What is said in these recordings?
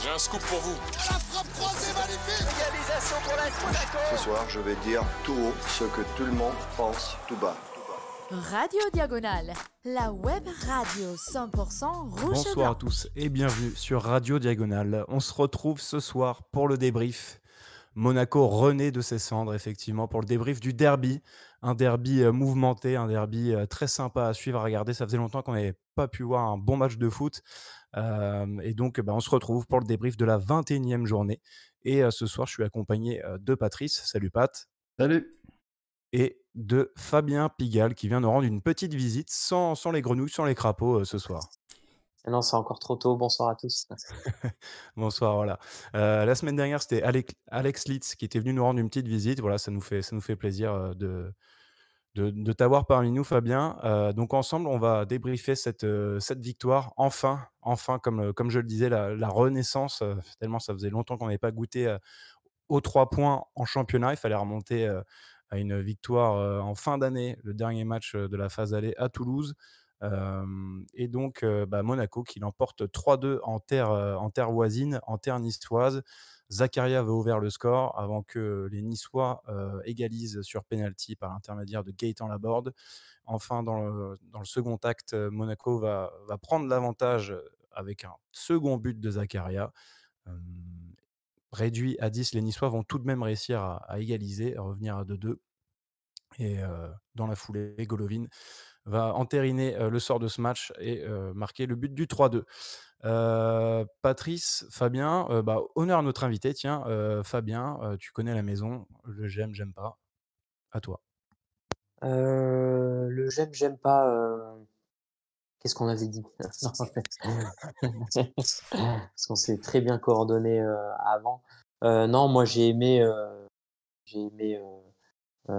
J'ai un scoop pour vous. La frappe croisée magnifique. Égalisation pour l'AS Monaco. Ce soir, je vais dire tout haut ce que tout le monde pense tout bas. Radio Diagonale, la web radio 100% rouge et Bonsoir blanc. à tous et bienvenue sur Radio Diagonale. On se retrouve ce soir pour le débrief. Monaco renaît de ses cendres, effectivement, pour le débrief du derby. Un derby mouvementé, un derby très sympa à suivre, à regarder. Ça faisait longtemps qu'on n'avait pas pu voir un bon match de foot. Et donc, on se retrouve pour le débrief de la 21e journée. Et ce soir, je suis accompagné de Patrice. Salut Pat. Salut. Et de Fabien Pigalle qui vient nous rendre une petite visite sans les grenouilles, sans les crapauds ce soir. Non, c'est encore trop tôt. Bonsoir à tous. Bonsoir, voilà. La semaine dernière, c'était Alex Litz qui était venu nous rendre une petite visite. Voilà, ça nous fait plaisir de t'avoir parmi nous, Fabien. Donc ensemble, on va débriefer cette victoire. Enfin, comme je le disais, la renaissance, tellement ça faisait longtemps qu'on n'avait pas goûté aux 3 points en championnat. Il fallait remonter à une victoire en fin d'année, le dernier match de la phase aller à Toulouse. Et donc Monaco qui l'emporte 3-2 en terre voisine, en terre niçoise. Zakaria avait ouvert le score avant que les Niçois égalisent sur penalty par l'intermédiaire de Gaëtan Laborde. Enfin, dans le second acte, Monaco va prendre l'avantage avec un second but de Zakaria. Réduit à 10, les Niçois vont tout de même réussir à égaliser, à revenir à 2-2. Et dans la foulée, Golovin va entériner le sort de ce match et marquer le but du 3-2. Patrice, Fabien, honneur à notre invité. Tiens, Fabien, tu connais la maison, le j'aime pas. À toi. Le j'aime pas. Qu'est-ce qu'on avait dit? Non, parce qu'on s'est très bien coordonné avant. Non, moi j'ai aimé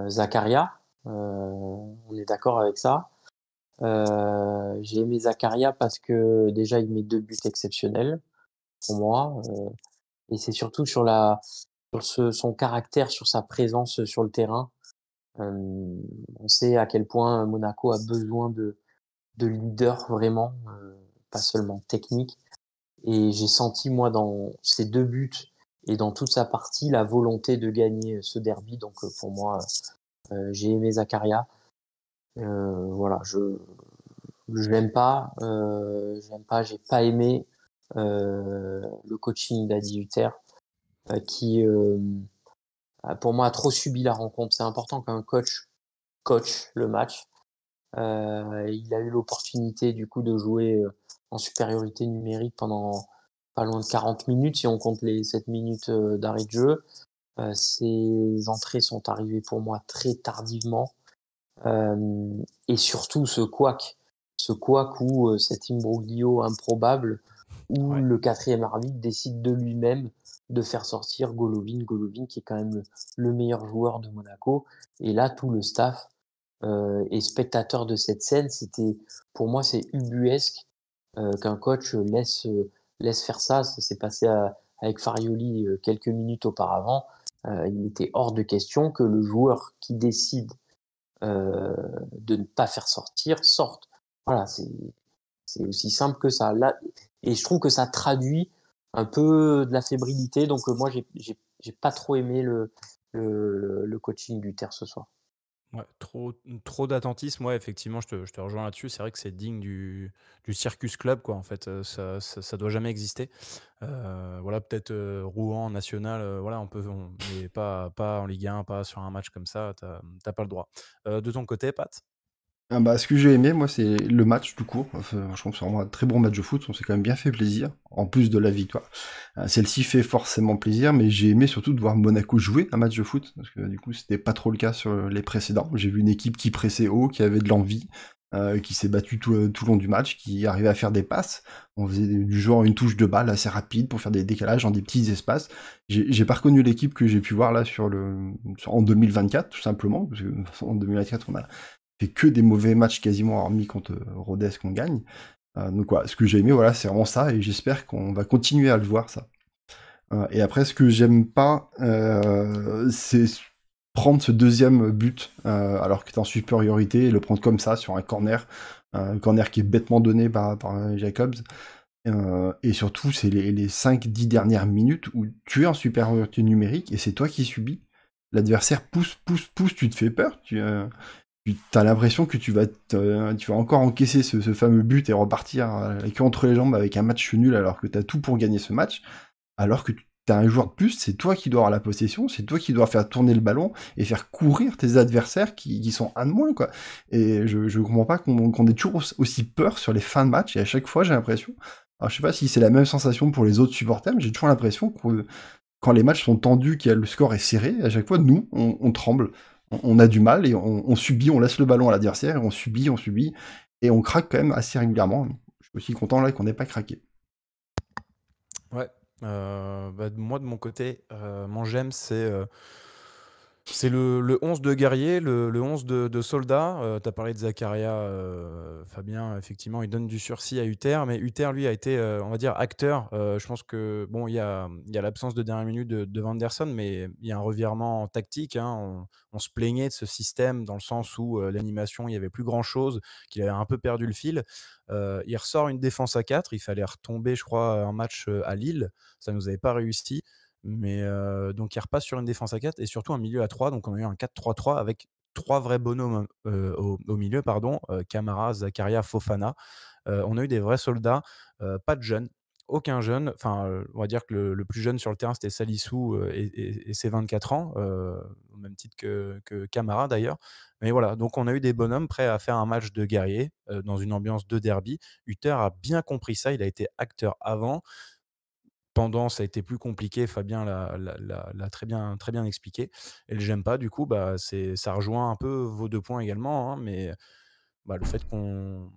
Zakaria. On est d'accord avec ça. J'ai aimé Zakaria parce que déjà il met 2 buts exceptionnels pour moi. Et c'est surtout sur son caractère, sur sa présence sur le terrain. On sait à quel point Monaco a besoin de leaders vraiment, pas seulement technique. Et j'ai senti, moi, dans ces 2 buts et dans toute sa partie, la volonté de gagner ce derby. Donc, pour moi, j'ai aimé Zakaria. Voilà, je l'aime pas. J'ai pas aimé le coaching d'Adi Hutter, qui, pour moi, a trop subi la rencontre. C'est important qu'un coach le match. Il a eu l'opportunité du coup de jouer en supériorité numérique pendant pas loin de 40 minutes si on compte les 7 minutes d'arrêt de jeu. Ses entrées sont arrivées pour moi très tardivement. Et surtout ce couac ou cet imbroglio improbable où le 4e arbitre décide de lui-même de faire sortir Golovin qui est quand même le meilleur joueur de Monaco. Et là, tout le staff et spectateur de cette scène, pour moi, c'est ubuesque qu'un coach laisse faire ça. Ça s'est passé avec Farioli quelques minutes auparavant. Il était hors de question que le joueur qui décide de ne pas faire sortir sorte. Voilà, c'est aussi simple que ça. Là, et je trouve que ça traduit un peu de la fébrilité. Donc moi, j'ai pas trop aimé le coaching du Terre ce soir. Ouais, trop d'attentisme, ouais, effectivement, je te rejoins là-dessus. C'est vrai que c'est digne du Circus Club, quoi, en fait. Ça doit jamais exister. Voilà, peut-être Rouen, National, voilà, mais pas en Ligue 1, pas sur un match comme ça, t'as pas le droit. De ton côté, Pat? Ce que j'ai aimé, moi, c'est le match tout court. Enfin, je trouve que c'est vraiment un très bon match de foot. On s'est quand même bien fait plaisir, en plus de la victoire. Celle-ci fait forcément plaisir, mais j'ai aimé surtout de voir Monaco jouer un match de foot, parce que du coup, c'était pas trop le cas sur les précédents. J'ai vu une équipe qui pressait haut, qui avait de l'envie, qui s'est battue tout le long du match, qui arrivait à faire des passes. On faisait du genre une touche de balle assez rapide pour faire des décalages dans des petits espaces. J'ai pas reconnu l'équipe que j'ai pu voir là en 2024, tout simplement, parce que en 2024, on a fait que des mauvais matchs quasiment, hormis contre Rodez qu'on gagne. Donc voilà, ce que j'ai aimé, voilà, c'est vraiment ça, et j'espère qu'on va continuer à le voir, ça. Et après, ce que j'aime pas, c'est prendre ce deuxième but, alors que t'es en supériorité, et le prendre comme ça, sur un corner qui est bêtement donné par Jacobs. Et surtout, c'est les 5-10 dernières minutes où tu es en supériorité numérique et c'est toi qui subis. L'adversaire pousse, pousse, pousse, tu te fais peur. Tu as l'impression que tu vas encore encaisser ce fameux but et repartir la queue entre les jambes avec un match nul alors que tu as tout pour gagner ce match. Alors que tu as un joueur de plus, c'est toi qui dois avoir la possession, c'est toi qui dois faire tourner le ballon et faire courir tes adversaires qui sont un de moins, quoi. Et je comprends pas qu'on ait toujours aussi peur sur les fins de match, et à chaque fois, j'ai l'impression... Alors, je sais pas si c'est la même sensation pour les autres supporters, mais j'ai toujours l'impression que quand les matchs sont tendus, que le score est serré, à chaque fois, nous, on tremble. On a du mal et on subit, on laisse le ballon à l'adversaire, et on subit, et on craque quand même assez régulièrement. Je suis aussi content là qu'on n'ait pas craqué. Ouais. Moi, de mon côté, mon j'aime, c'est le 11 de guerrier, le 11 de soldat. Tu as parlé de Zakaria, Fabien, effectivement, il donne du sursis à Uther, mais Uther, lui, a été, on va dire, acteur. Je pense que, bon, il y a l'absence de dernière minute de Vanderson, mais il y a un revirement tactique, hein. On se plaignait de ce système dans le sens où l'animation, il n'y avait plus grand-chose, qu'il avait un peu perdu le fil. Il ressort une défense à 4, il fallait retomber, je crois, un match à Lille, ça ne nous avait pas réussi. Mais donc il repasse sur une défense à 4 et surtout un milieu à 3. Donc on a eu un 4-3-3 avec 3 vrais bonhommes au milieu, pardon, Camara, Zakaria, Fofana. On a eu des vrais soldats, pas de jeunes, aucun jeune. Enfin, on va dire que le plus jeune sur le terrain, c'était Salissou et ses 24 ans, au même titre que Camara d'ailleurs. Mais voilà, donc on a eu des bonhommes prêts à faire un match de guerrier dans une ambiance de derby. Uther a bien compris ça, il a été acteur avant. Pendant, ça a été plus compliqué, Fabien l'a très bien expliqué. Et le j'aime pas, du coup, ça rejoint un peu vos 2 points également, hein, mais le fait qu'on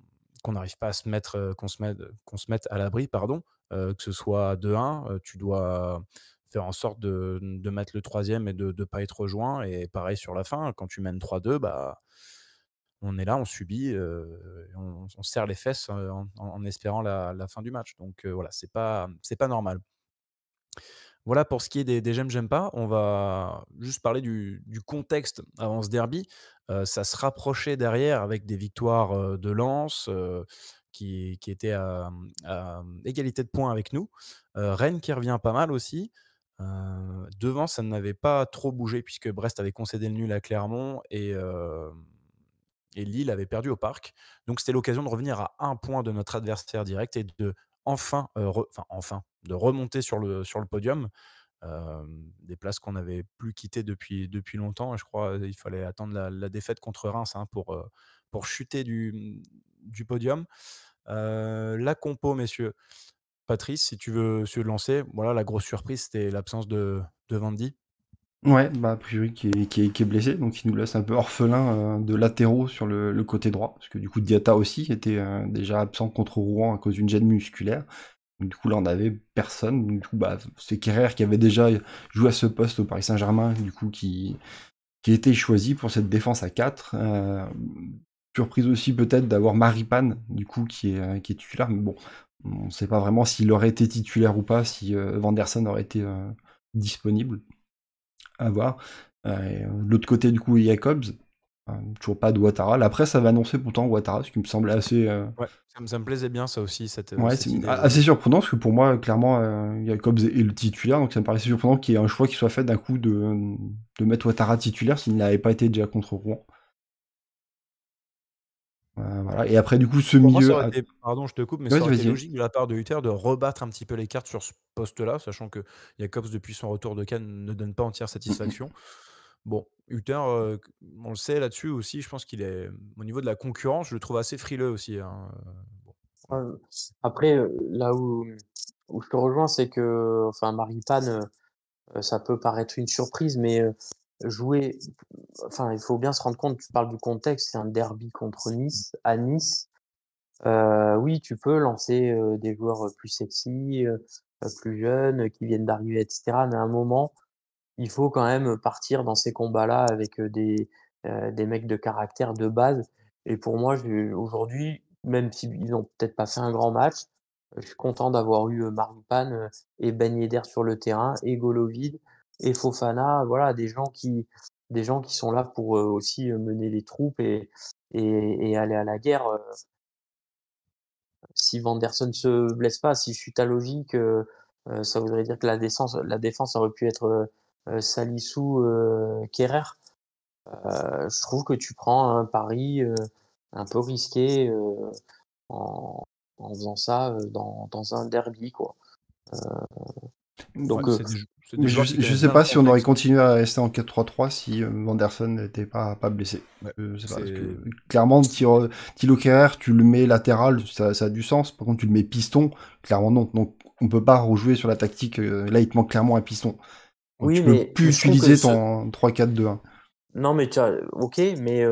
n'arrive pas à se mettre, qu'on se mette à l'abri, pardon, que ce soit 2-1, tu dois faire en sorte de mettre le troisième et de ne pas être rejoint. Et pareil sur la fin, quand tu mènes 3-2, on est là, on subit, on se serre les fesses en espérant la fin du match. Donc voilà, c'est pas normal. Voilà pour ce qui est des j'aime pas. On va juste parler du contexte avant ce derby. Ça se rapprochait derrière avec des victoires, de Lens, qui étaient à égalité de points avec nous. Rennes qui revient pas mal aussi. Devant, ça n'avait pas trop bougé puisque Brest avait concédé le nul à Clermont et Lille avait perdu au Parc. Donc c'était l'occasion de revenir à 1 point de notre adversaire direct et de de remonter sur le podium. Des places qu'on n'avait plus quittées depuis longtemps, et je crois il fallait attendre la défaite contre Reims, hein, pour chuter du podium. La compo, messieurs. Patrice, si tu veux lancer, voilà, la grosse surprise, c'était l'absence de Vandy. Ouais, a priori qui est blessé, donc il nous laisse un peu orphelin de latéraux sur le côté droit, parce que du coup Diatta aussi était déjà absent contre Rouen à cause d'une gêne musculaire. Donc, du coup là on avait personne, donc, du coup c'est Kerrer qui avait déjà joué à ce poste au Paris Saint-Germain, du coup qui a été choisi pour cette défense à 4. Surprise aussi peut-être d'avoir Maripane, du coup qui est titulaire, mais bon, on ne sait pas vraiment s'il aurait été titulaire ou pas, si Vanderson aurait été disponible. À voir. De l'autre côté, du coup, Jacobs. Toujours pas de Ouattara. La presse avait annoncé pourtant Ouattara, ce qui me semblait assez. Ouais, ça me plaisait bien, ça aussi, cette C'est idée. assez surprenant, parce que pour moi, clairement, Jacobs est le titulaire, donc ça me paraissait surprenant qu'il y ait un choix qui soit fait d'un coup de mettre Ouattara titulaire s'il n'avait pas été déjà contre Rouen. Voilà. Et après, du coup, ce Pour moi, ça milieu. aurait été, pardon, je te coupe, mais ça Vas-y, aurait été vas-y. logique de la part de Uther de rebattre un petit peu les cartes sur ce poste-là, sachant que Jacobs, depuis son retour de Cannes, ne donne pas entière satisfaction. Bon, Uther, on le sait là-dessus aussi, je pense qu'il est, au niveau de la concurrence, je le trouve assez frileux aussi, hein, bon, voilà. Après, là où je te rejoins, c'est que, enfin, Maripane, ça peut paraître une surprise, mais jouer, enfin, il faut bien se rendre compte, tu parles du contexte, c'est un derby contre Nice, à Nice. Oui, tu peux lancer des joueurs plus sexy, plus jeunes, qui viennent d'arriver, etc. Mais à un moment, il faut quand même partir dans ces combats-là avec des mecs de caractère de base. Et pour moi, aujourd'hui, même s'ils ont peut-être pas fait un grand match, je suis content d'avoir eu Maripane et Ben Yedder sur le terrain, et Golovin et Fofana. Voilà, des gens qui sont là pour aussi mener les troupes et aller à la guerre. si Vanderson se blesse pas, si je suis ta logique, ça voudrait dire que la défense aurait pu être Salissou, Kerrer. Je trouve que tu prends un pari un peu risqué en, en faisant ça dans un derby, quoi. Ouais, Donc, c'est des Mais joueurs qui je connaissent sais bien le pas si on aurait contexte. continué à rester en 4-3-3 si Vanderson n'était pas blessé. Ouais, Je sais pas, parce que c'est clairement, Thilo Kehrer, tu le mets latéral, ça a du sens. Par contre, tu le mets piston, clairement non. Donc, on peut pas rejouer sur la tactique. Là, il te manque clairement un piston. Donc, oui, tu peux plus mais je trouve que utiliser ton 3-4-2-1. non, mais tu vois, ok, mais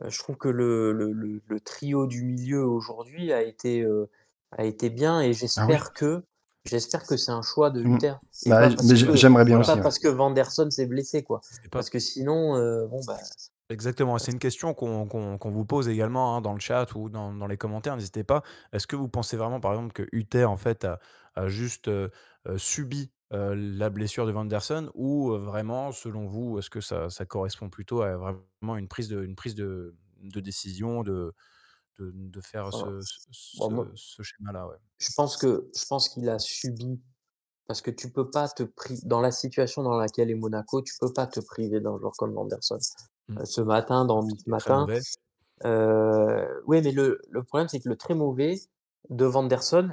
je trouve que le trio du milieu aujourd'hui a été bien et Ah oui. j'espère que c'est un choix de Mm. Hutter et Bah, mais j'aimerais bien voilà, aussi. Ouais. pas parce que Vanderson s'est blessé, quoi. c'est pas Parce que sinon, bon, bah, exactement. C'est une question qu'on vous pose également dans le chat ou dans les commentaires. N'hésitez pas. Est-ce que vous pensez vraiment, par exemple, que Hutter en fait a juste subi la blessure de Vanderson ou vraiment, selon vous, est-ce que ça correspond plutôt à vraiment une prise de décision de faire voilà. Bon, moi, ce schéma-là, ouais. je pense qu'il a subi parce que tu peux pas dans la situation dans laquelle est Monaco, tu peux pas te priver d'un joueur comme Vanderson. Mm. Ce matin, dans Nice C'était très Matin, mauvais. ouais, mais le problème, c'est que le très mauvais de Vanderson,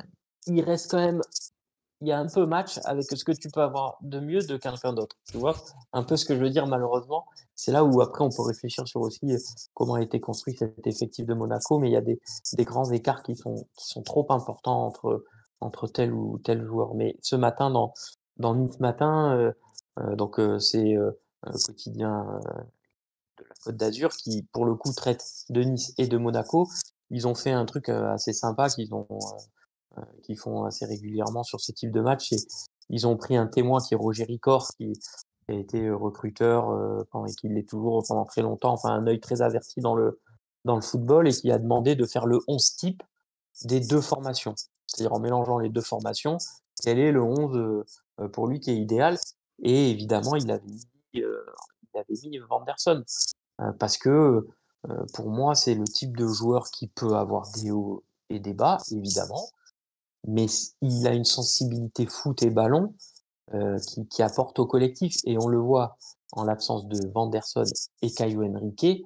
il reste quand même il y a un peu match avec ce que tu peux avoir de mieux de quelqu'un d'autre, tu vois? Un peu ce que je veux dire malheureusement. C'est là où après on peut réfléchir sur aussi, comment a été construit cet effectif de Monaco, mais il y a des grands écarts qui sont trop importants entre tel ou tel joueur. Mais ce matin dans Nice Matin, donc c'est, un quotidien, de la Côte d'Azur qui, pour le coup, traite de Nice et de Monaco. Ils ont fait un truc, assez sympa qu'ils font assez régulièrement sur ce type de match. Et ils ont pris un témoin qui est Roger Ricor, qui a été recruteur et qui l'est toujours pendant très longtemps, enfin un œil très averti dans le football et qui a demandé de faire le 11 type des deux formations. C'est-à-dire en mélangeant les deux formations, quel est le 11 pour lui qui est idéal. Et évidemment, il avait mis Vanderson parce que pour moi, c'est le type de joueur qui peut avoir des hauts et des bas, évidemment, mais il a une sensibilité foot et ballon qui apporte au collectif. Et on le voit en l'absence de Vanderson et Caio Henrique,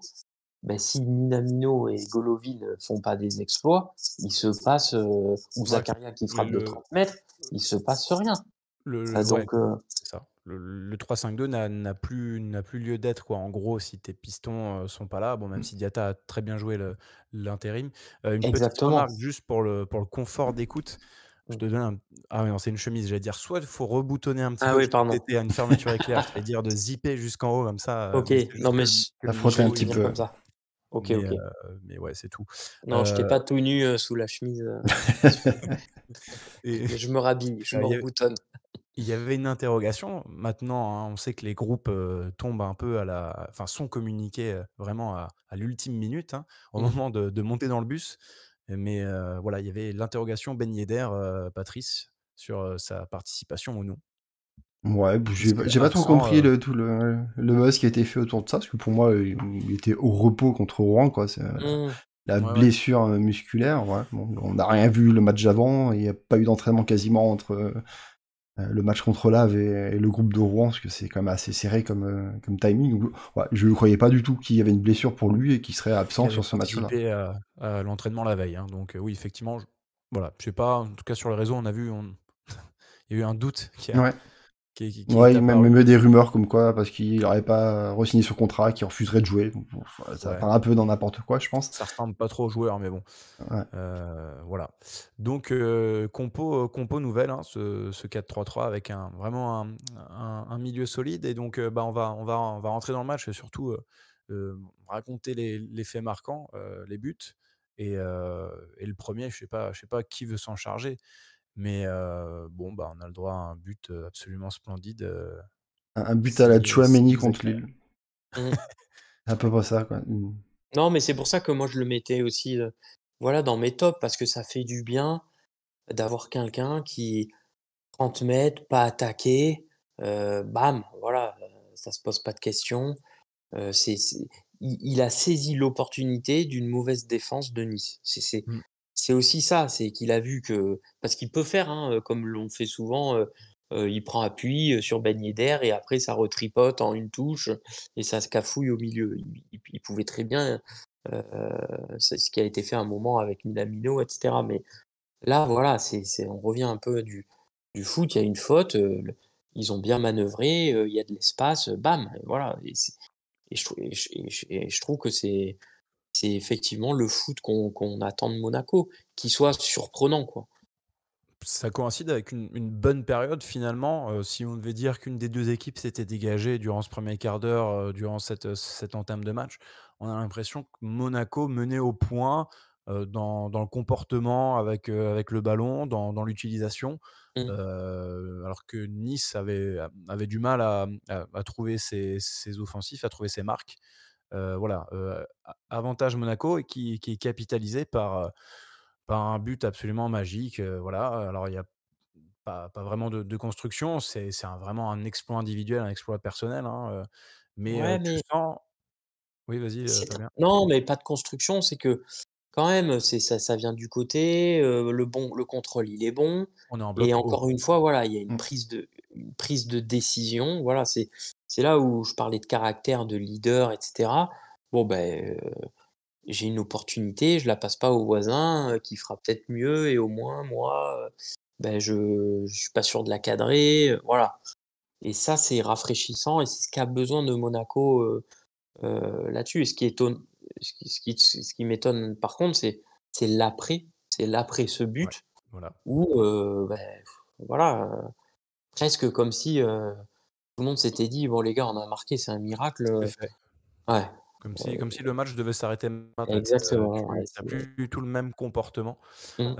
ben, si Minamino et Golovin font pas des exploits, il se passe, ou Ouais, Zakaria qui frappe de le, 30 mètres, il se passe rien. ouais, Donc, c'est ça. Le 3-5-2 n'a plus lieu d'être, quoi. En gros, si tes pistons sont pas là, bon, même si Diatta a très bien joué l'intérim. Une petite exactement. remarque juste pour le confort d'écoute. Je te donne ah oui, non, c'est une chemise. J'allais dire, soit il faut reboutonner un petit Ah peu, oui, je crois que pardon. t'étais à une fermeture éclair. J'allais dire de zipper jusqu'en haut, comme ça, Ok, mais c'est non juste mais que La le frotter un micro, je petit veux dire peu. comme ça. Ok, mais, ok. mais ouais, c'est tout. Non, je t'ai Euh, pas tout nu sous la chemise. Désolé. et Mais je me rhabille, je me il y a- reboutonne. Il y avait une interrogation. Maintenant, on sait que les groupes tombent un peu enfin, sont communiqués vraiment à l'ultime minute, au Mm. moment de monter dans le bus. Mais voilà, il y avait l'interrogation Ben Yedder, Patrice, sur sa participation ou non. Ouais, Parce que j'ai pas trop absent, compris tout le buzz qui a été fait autour de ça, parce que pour moi, il était au repos contre Rouen, quoi. C'est Mm. la ouais, ouais. blessure musculaire, ouais. Bon, on n'a rien vu le match d'avant, il n'y a pas eu d'entraînement quasiment entre le match contre l'Ave et le groupe de Rouen, parce que c'est quand même assez serré comme timing. Donc, ouais, je ne croyais pas du tout qu'il y avait une blessure pour lui et qu'il serait Il absent avait sur ce match-là. participé à l'entraînement la veille. Donc oui, effectivement, voilà. Je sais pas, en tout cas sur les réseaux, on a vu, il y a eu un doute Ouais. qui est Ouais, apparu. même des rumeurs comme quoi, parce qu'il n'aurait pas re-signé son contrat, qu'il refuserait de jouer. Donc, bon, ça Ouais. part un peu dans n'importe quoi, je pense. Ça ressemble pas trop aux joueurs, mais bon. Ouais. Voilà. Donc, compo nouvelle, ce 4-3-3 avec vraiment un milieu solide. Et donc, bah, on va rentrer dans le match et surtout raconter les faits marquants, les buts. Et le premier, je sais pas qui veut s'en charger, mais bon, bah, on a le droit à un but absolument splendide, Un but à la Tchouaméni signé contre Zakaria. Lille. Mm. À peu près ça, quoi. Non, mais c'est pour ça que moi je le mettais aussi, voilà, dans mes tops parce que ça fait du bien d'avoir quelqu'un qui 30 mètres, pas attaqué, bam, voilà, ça se pose pas de questions. Il a saisi l'opportunité d'une mauvaise défense de Nice. Mmh. c'est aussi ça, c'est qu'il a vu que parce qu'il peut faire, hein, comme l'on fait souvent, il prend appui, sur Ben Yedder et après ça retripote en une touche et ça se cafouille au milieu. Il pouvait très bien, heu, c'est ce qui a été fait à un moment avec Minamino et cetera. Mais là, voilà, c'est on revient un peu du foot, il y a une faute, le ils ont bien manœuvré, il y a de l'espace, bam, et voilà et je trouve que c'est effectivement le foot qu'on attend de Monaco, qu'il soit surprenant, quoi. Ça coïncide avec une bonne période finalement, si on devait dire qu'une des 2 équipes s'était dégagée durant ce premier quart d'heure, durant cette entame de match, on a l'impression que Monaco menait au point, dans le comportement avec le ballon, dans l'utilisation, Mmh. alors que Nice avait du mal à trouver ses offensifs, à trouver ses marques. Voilà, a avantage Monaco et qui est capitalisé par un but absolument magique, voilà. Alors il y a pas vraiment de construction, c'est vraiment un exploit individuel, un exploit personnel, hein, mais Ouais, tu mais sens oui, vas-y, c'est tr Fabien. non, mais pas de construction, c'est que quand même, c'est ça vient du côté, le contrôle, il est bon On est en et bloc haut. encore une fois, voilà, il y a Mmh. une prise de décision, voilà, c'est là où je parlais de caractère, de leader et cetera. Bon, ben, j'ai une opportunité, je la passe pas au voisin, qui fera peut-être mieux et au moins moi, ben, je suis pas sûr de la cadrer, voilà et ça, c'est rafraîchissant et c'est ce qu'a besoin de Monaco, là-dessus et ce qui m'étonne par contre, c'est l'après ce Ouais, but voilà, où, beh, voilà, presque comme si, tout le monde s'était dit: «Bon les gars, on a marqué, c'est un miracle», c'était fait. ouais, Comme si le match devait s'arrêter là, en fait. exactement, ouais, Tu plus du tout le même comportement. mmh,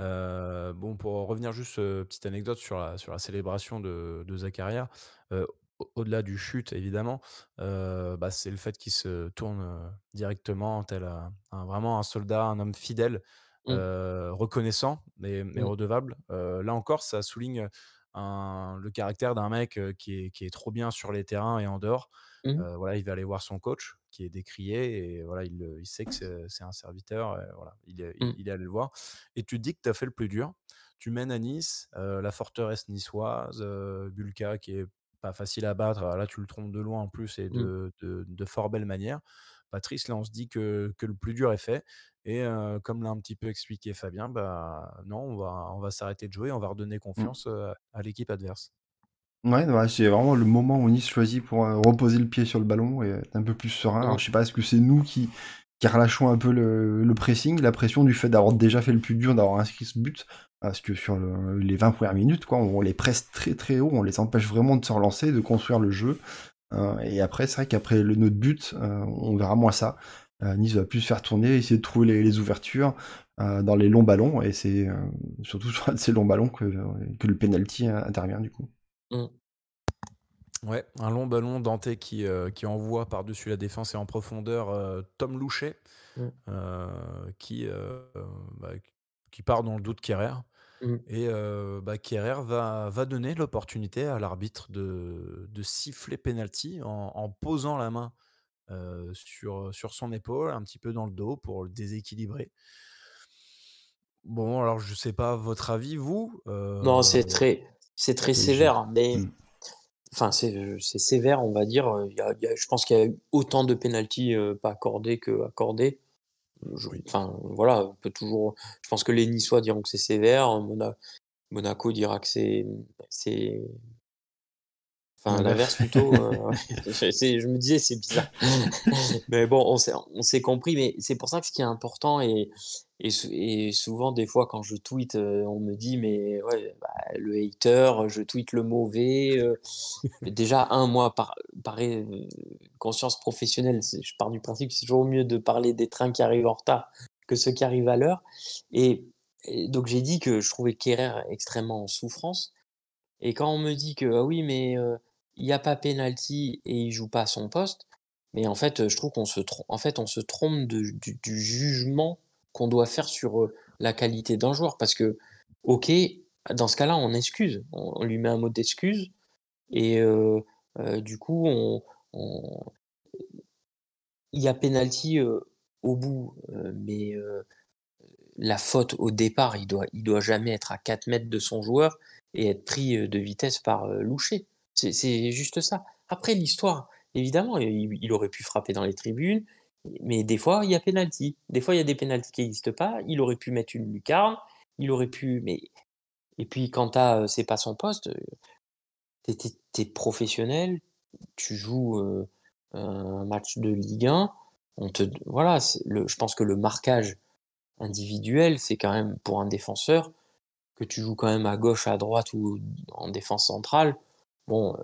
Bon, pour revenir juste, petite anecdote sur la célébration de Zakaria, au-delà du chut évidemment, bah, c'est le fait qu'il se tourne, directement tel vraiment un soldat, un homme fidèle, mmh, reconnaissant mais mmh, redevable. Là encore, ça souligne, le caractère d'un mec, qui est trop bien sur les terrains et en dehors. mmh, Voilà, il va aller voir son coach qui est décrié et voilà, il sait que c'est un serviteur, voilà, mmh, il est allé le voir et tu te dis que tu as fait le plus dur. Tu mènes à Nice, la forteresse niçoise, Bulka qui est pas facile à battre. Alors là, tu le trompes de loin en plus et mmh, de fort belle manière. Patrice, là, on se dit que le plus dur est fait et comme l'a un petit peu expliqué Fabien, bah, non, on va s'arrêter de jouer, on va redonner Mmh. confiance, à l'équipe adverse. Ouais, ouais, c'est vraiment le moment où Nice choisit pour, reposer le pied sur le ballon et être un peu plus serein. Alors mmh, je sais pas, est-ce que c'est nous qui relâchons un peu le pressing, la pression du fait d'avoir déjà fait le plus dur, d'avoir inscrit ce but? Parce que sur les 20 premières minutes, quoi, on les presse très, très haut, on les empêche vraiment de se relancer, de construire le jeu, et après, c'est vrai qu'après notre but, on verra moins ça. Nice va plus se faire tourner, essayer de trouver les ouvertures, dans les longs ballons et c'est, surtout sur un de ces longs ballons que le penalty, intervient du coup. mmh, Ouais, un long ballon, Dante qui envoie par-dessus la défense et en profondeur, Tom Louchet, mmh, heu, qui, bah, qui part dans le dos de Kehrer mmh. et bah, Kehrer va donner l'opportunité à l'arbitre de siffler penalty en posant la main, sur son épaule, un petit peu dans le dos pour le déséquilibrer. Bon, alors je sais pas votre avis vous, Non, c'est très Léger. sévère, mais Mmh. enfin, c'est sévère, on va dire, il y a je pense qu'il y a eu autant de pénaltys, pas accordés qu'accordés. oui. Enfin, voilà, on peut toujours je pense que les Niçois diront que c'est sévère, Monaco dira que c'est enfin L'inverse. l'inverse plutôt, ouais, je me disais: «C'est bizarre». Mais bon, on s'est compris, mais c'est pour ça que ce qui est important et souvent des fois quand je tweete, on me dit: «Mais ouais, bah, le hater, je tweete le mauvais», déjà moi par conscience professionnelle, je pars du principe que c'est toujours mieux de parler des trains qui arrivent en retard que ceux qui arrivent à l'heure et et donc j'ai dit que je trouvais Kehrer extrêmement en souffrance et quand on me dit que: «Ah oui, mais il y a pas pénalty et il joue pas à son poste», mais en fait, je trouve on se trompe de du jugement qu'on doit faire sur, la qualité d'un joueur. Parce que, OK, dans ce cas-là, on excuse, on lui met un mot d'excuse et du coup, on il y a pénalty, au bout, mais la faute au départ, il doit jamais être à 4 mètres de son joueur et être pris, de vitesse par, Loucher. C'est juste ça. Après l'histoire, évidemment, il aurait pu frapper dans les tribunes, mais des fois, il y a pénalty. Des fois, il y a des pénaltys qui existent pas. Il aurait pu mettre une lucarne, il aurait pu mais et puis quand c'est pas son poste, tu professionnel, tu joues, un match de Ligue 1, voilà, je pense que le marquage individuel, c'est quand même pour un défenseur, que tu joues quand même à gauche, à droite ou en défense centrale, bon,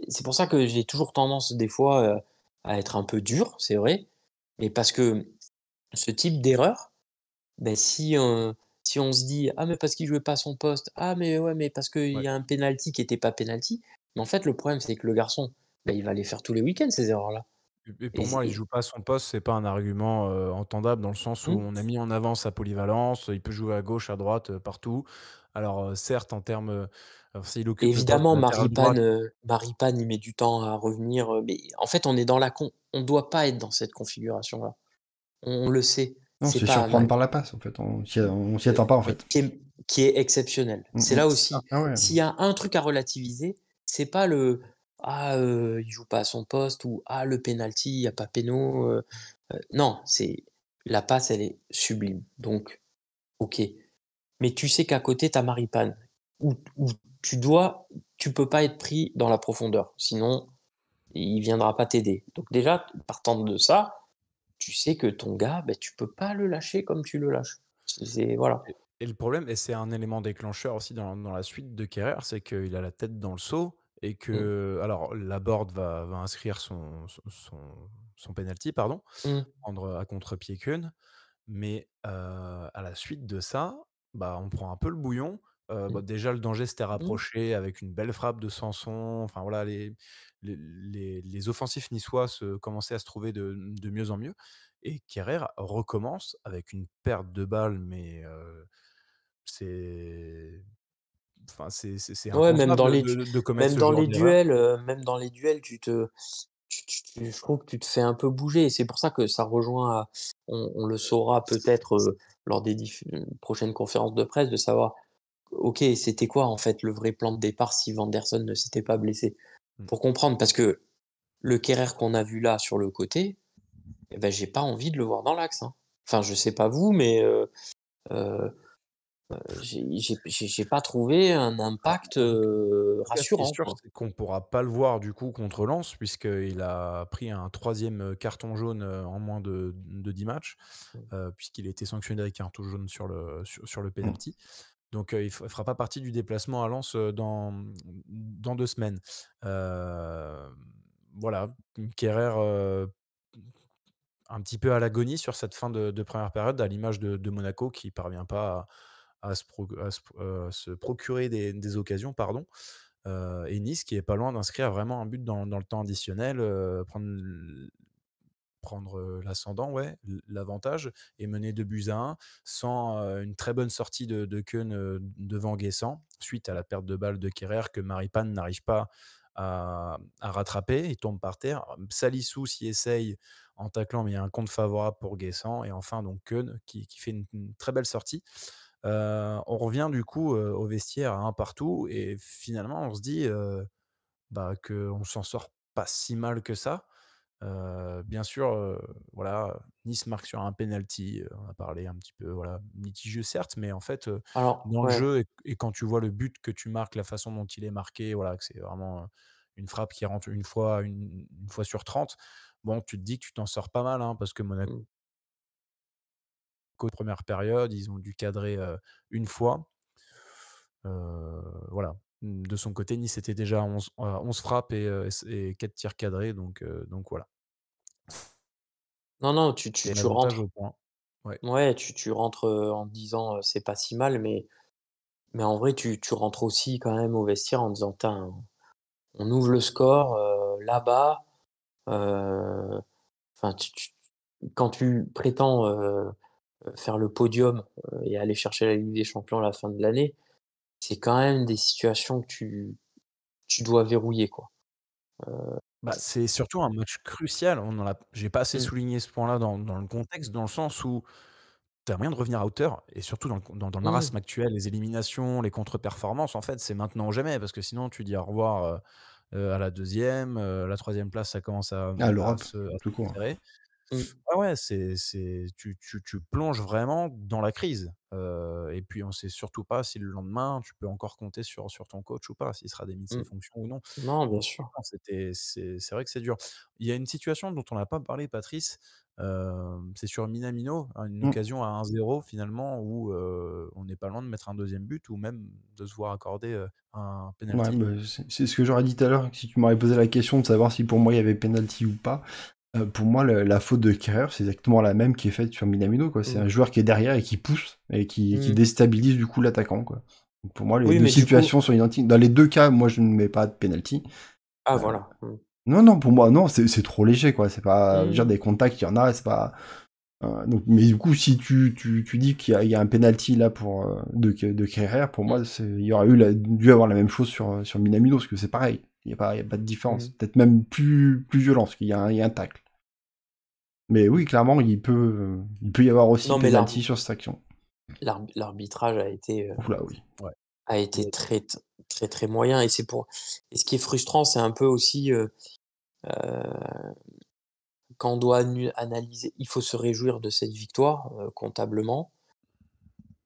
c'est pour ça que j'ai toujours tendance des fois, à être un peu dur, c'est vrai, mais parce que ce type d'erreur, ben si on se dit: «Ah mais parce qu'il jouait pas à son poste, ah mais ouais, mais parce qu'il Ouais. y a un penalty qui était pas penalty», mais en fait le problème c'est que le garçon, ben il va les faire tous les week-ends ces erreurs-là Et et pour moi, il joue pas à son poste, c'est pas un argument, entendable dans le sens où mmh, on a mis en avant sa polyvalence, il peut jouer à gauche, à droite, partout. Alors, certes en termes, alors s'il occupe le poste évidemment de latéral droit. Maripane il met du temps à revenir, mais en fait on est dans la con on doit pas être dans cette configuration-là. On le sait, Non, c'est c'est pas surprendre Mari par la passe, en fait. On s'y attend pas, en mais fait. qui est exceptionnel. C'est là C'est ça. aussi, Ah ouais. s'il y a un truc à relativiser, c'est pas le: «Ah, il joue pas à son poste» ou «Ah, le penalty, il y a pas péno», non, c'est la passe, elle est sublime, donc OK. Mais tu sais qu'à côté, tu as Maripane, où tu peux pas être pris dans la profondeur, sinon il viendra pas t'aider. Donc déjà, partant de ça, tu sais que ton gars, beh, tu peux pas le lâcher comme tu le lâches. Voilà. Et le problème, et c'est un élément déclencheur aussi dans la suite de Kerrer, c'est qu'il a la tête dans le seau et Mmh. que alors Laborde va inscrire son penalty, pardon, Mmh. prendre à contre-pied Keun. Mais, à la suite de ça, bah, on prend un peu le bouillon. Mmh. Bah, déjà le danger s'était Mmh. rapproché avec une belle frappe de Sanson. Enfin voilà, les offensifs niçois commençaient à se trouver de mieux en mieux et Kerrer recommence avec une perte de balle, mais, c'est c'est Ouais, inconcevable de commettre même ce dans genre les d'erreur. duels, je trouve que tu te fais un peu bouger et c'est pour ça que ça rejoint à on le saura peut-être, lors des prochaines conférences de presse de savoir, OK, c'était quoi en fait le vrai plan de départ si Vanderson ne s'était pas blessé? Mmh. Pour comprendre, parce que le Kerrer qu'on a vu là sur le côté, eh ben, j'ai pas envie de le voir dans l'axe, hein. Enfin, je sais pas vous, mais heu, j'ai pas trouvé un Alors, impact, en tout cas, ce qui est rassurant, sûr, quoi. c'est qu'on pourra pas le voir du coup contre Lens, puisqu'il a pris un troisième carton jaune, en moins de 10 matchs, Mmh. puisqu'il a été sanctionné avec carton jaune sur le Mmh. penalty. Donc, il fera pas partie du déplacement à Lens, dans 2 semaines. Hem, voilà, Kehrer, un petit peu à l'agonie sur cette fin de 1re période, à l'image de Monaco qui parvient pas à se procurer des occasions, pardon. Et Nice qui est pas loin d'inscrire vraiment un but dans le temps additionnel, prendre, l'ascendant, ouais, l'avantage et mener 2-1 sans, une très bonne sortie de Keun, devant Guessant, suite à la perte de balle de Kerrer que Maripane n'arrive pas à rattraper. Il tombe par terre. Salissou s'y essaye en taclant, mais il y a un compte favorable pour Guessant et enfin donc Keun qui fait une très belle sortie. On revient du coup, au vestiaire à un partout et finalement on se dit, bah, qu'on s'en sort pas si mal que ça. Bien sûr, voilà, Nice marque sur un penalty, on a parlé un petit peu, voilà, mitigeux certes, mais en fait, Alors dans le ouais, jeu et quand tu vois le but que tu marques, la façon dont il est marqué, voilà, que c'est vraiment, une frappe qui rentre une fois sur 30. Bon, tu te dis que tu t'en sors pas mal, hein, parce que Monaco, mmh. première période, ils ont dû cadrer, une fois. Voilà. De son côté, Nice était déjà à 11 frappes et 4 tirs cadrés, donc voilà. Non, non, C'est un tu avantage au rentres point. Ouais. ouais, tu rentres, en te disant, «C'est pas si mal», mais en vrai, tu rentres aussi quand même au vestiaire en disant: «Tain, on ouvre le score, là-bas», heu, enfin quand tu prétends, faire le podium, et aller chercher la Ligue des champions à la fin de l'année, c'est quand même des situations que tu dois verrouiller, quoi. Bah, c'est surtout un match crucial. J'ai pas assez Mmh. souligné ce point-là dans le contexte, dans le sens où tu as moyen de revenir à hauteur et surtout dans le Mmh. marasme actuel, les éliminations, les contre-performances, en fait, c'est maintenant ou jamais parce que sinon tu dis au revoir, à la deuxième, la troisième place, ça commence à À à l'Europe, se à tout se court. resserrer. Mmh. Ah ouais, tu plonges vraiment dans la crise, et puis on sait surtout pas si le lendemain, tu peux encore compter sur ton coach ou pas, s'il sera démis de ses Mmh. fonctions ou non. Non, bien Donc sûr. non, c'est vrai que c'est dur. Il y a une situation dont on n'a pas parlé, Patrice, c'est sur Minamino, hein, une Mmh. occasion à 1-0 finalement où, on n'est pas loin de mettre un deuxième but ou même de se voir accorder, un Ouais, penalty. bah, c'est ce que j'aurais dit tout à l'heure, si tu m'aurais posé la question de savoir si pour moi il y avait penalty ou pas. Pour moi, la faute de Kerrer, c'est exactement la même qui est faite sur Minamino, quoi. C'est Mmh. un joueur qui est derrière et qui pousse et qui Mmh. déstabilise du coup l'attaquant, quoi. Donc pour moi, les Oui, deux mais du coup situations sont identiques. Dans les deux cas, moi je ne mets pas de penalty. ah Euh, voilà. Mmh. non, non, pour moi, non, c'est trop léger, quoi. C'est pas, je veux dire, Mmh. des contacts, il y en a, c'est pas. Donc, mais du coup, si tu dis qu'il y a un penalty là pour de Kerrer, pour Mmh. moi, il y aurait dû avoir la même chose sur Minamino, parce que c'est pareil. Il y a pas de différence. Mmh. Peut-être même plus violent, parce qu'il y a un tacle. Mais oui, clairement, il peut y avoir aussi Non, mais penalty sur cette action. l'arbitrage Oula, oui. Ouais. a été très, très, très moyen et ce qui est frustrant, c'est un peu aussi, quand on doit analyser, il faut se réjouir de cette victoire, comptablement.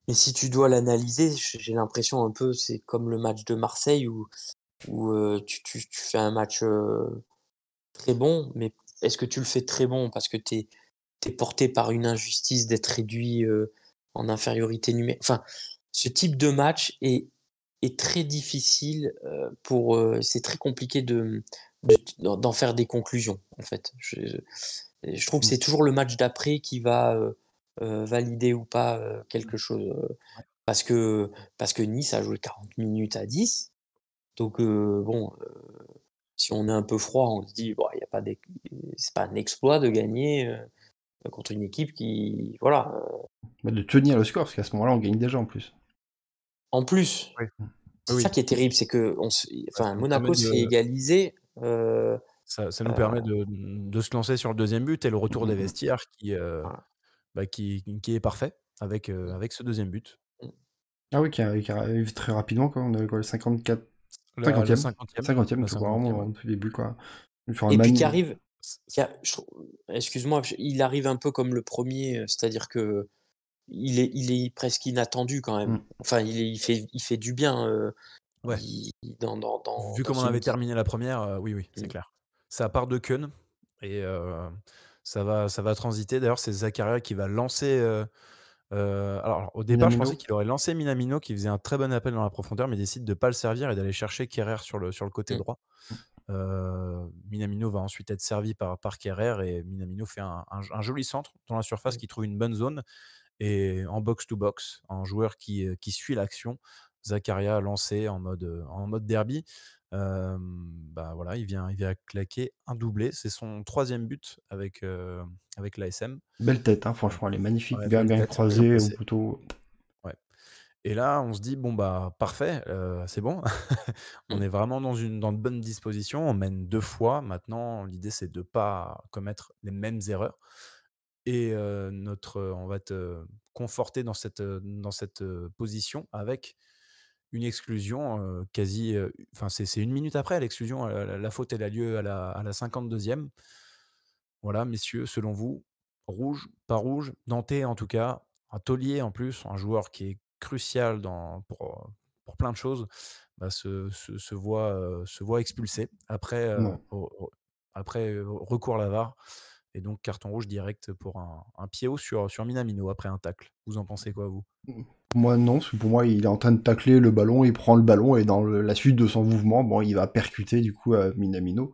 Mais si tu dois l'analyser, j'ai l'impression un peu, c'est comme le match de Marseille où tu fais un match, très bon, mais est-ce que tu le fais très bon parce que tu es porté par une injustice d'être réduit, en infériorité numérique? Enfin, ce type de match est très difficile, c'est très compliqué d'en faire des conclusions, en fait. Je trouve que Mm. c'est toujours le match d'après qui va, valider ou pas, quelque chose, parce que Nice a joué 40 minutes à 10, donc bon, si on est un peu froid, on se dit: «Bon, il y a pas c'est pas un exploit de gagner, contre une équipe qui» voilà, Bah, de tenir le score, parce qu'à ce moment-là, on gagne déjà en plus. en plus, Oui. c'est Oui, ça qui est terrible, c'est que bah, ça enfin nous permet Monaco se fait de égaliser, heu ça nous heu, permet de se lancer sur le deuxième but et le retour des Mm. vestiaires voilà. bah, qui est parfait avec ce deuxième but. Mmh. Ah oui, qui arrive très rapidement, quoi. On avait quoi, le 54... Le 50e? 50e, 50e, le je crois, 50e, vraiment ouais. au tout début, quoi. Sur un Et puis C qui c a je trou excuse-moi, il arrive un peu comme le premier, c'est-à-dire que il est presque inattendu quand même. Mm. Enfin, il fait du bien, Ouais, il vu dans comme on une avait équipe. terminé la première, oui, oui, c'est Mmh. clair. Ça part de Keun et ça va transiter. D'ailleurs, c'est Zakaria qui va lancer, alors au départ, je pensais Minamino. qu'il aurait lancé Minamino qui faisait un très bon appel dans la profondeur, mais il décide de pas le servir et d'aller chercher Kerrer sur le côté Mmh. droit. Minamino va ensuite être servi par Kerrer et Minamino fait un joli centre dans la surface Mmh. qui trouve une bonne zone et en box to box, un joueur qui suit l'action. Zakaria lancé en mode derby. Bah, voilà, il vient claquer un doublé. C'est son 3e but avec l'ASM. Belle tête, hein, Heu, franchement, elle est magnifique. ouais, Bien, belle bien tête, bien croisée au placé. poteau. Ouais. Et là, on se dit: «Bon, bah, parfait, c'est bon». On Mmh. est vraiment dans de bonnes dispositions. On mène 2 fois. Maintenant, l'idée, c'est de pas commettre les mêmes erreurs et on va être conforté dans cette position avec une exclusion, quasi, enfin, c'est 1 minute après l'exclusion, la faute, elle a lieu à la 52e. Voilà, messieurs, selon vous, rouge, pas rouge? Danté, en tout cas, un taulier en plus, un joueur qui est crucial pour plein de choses, bah, se voit expulsé après, Non. recours à la VAR et donc carton rouge direct pour un pied haut sur Minamino après un tacle. Vous en pensez quoi, vous? Moi, non, parce que pour moi, il est en train de tacler le ballon, il prend le ballon, et dans la suite de son mouvement, bon, il va percuter, du coup, Minamino.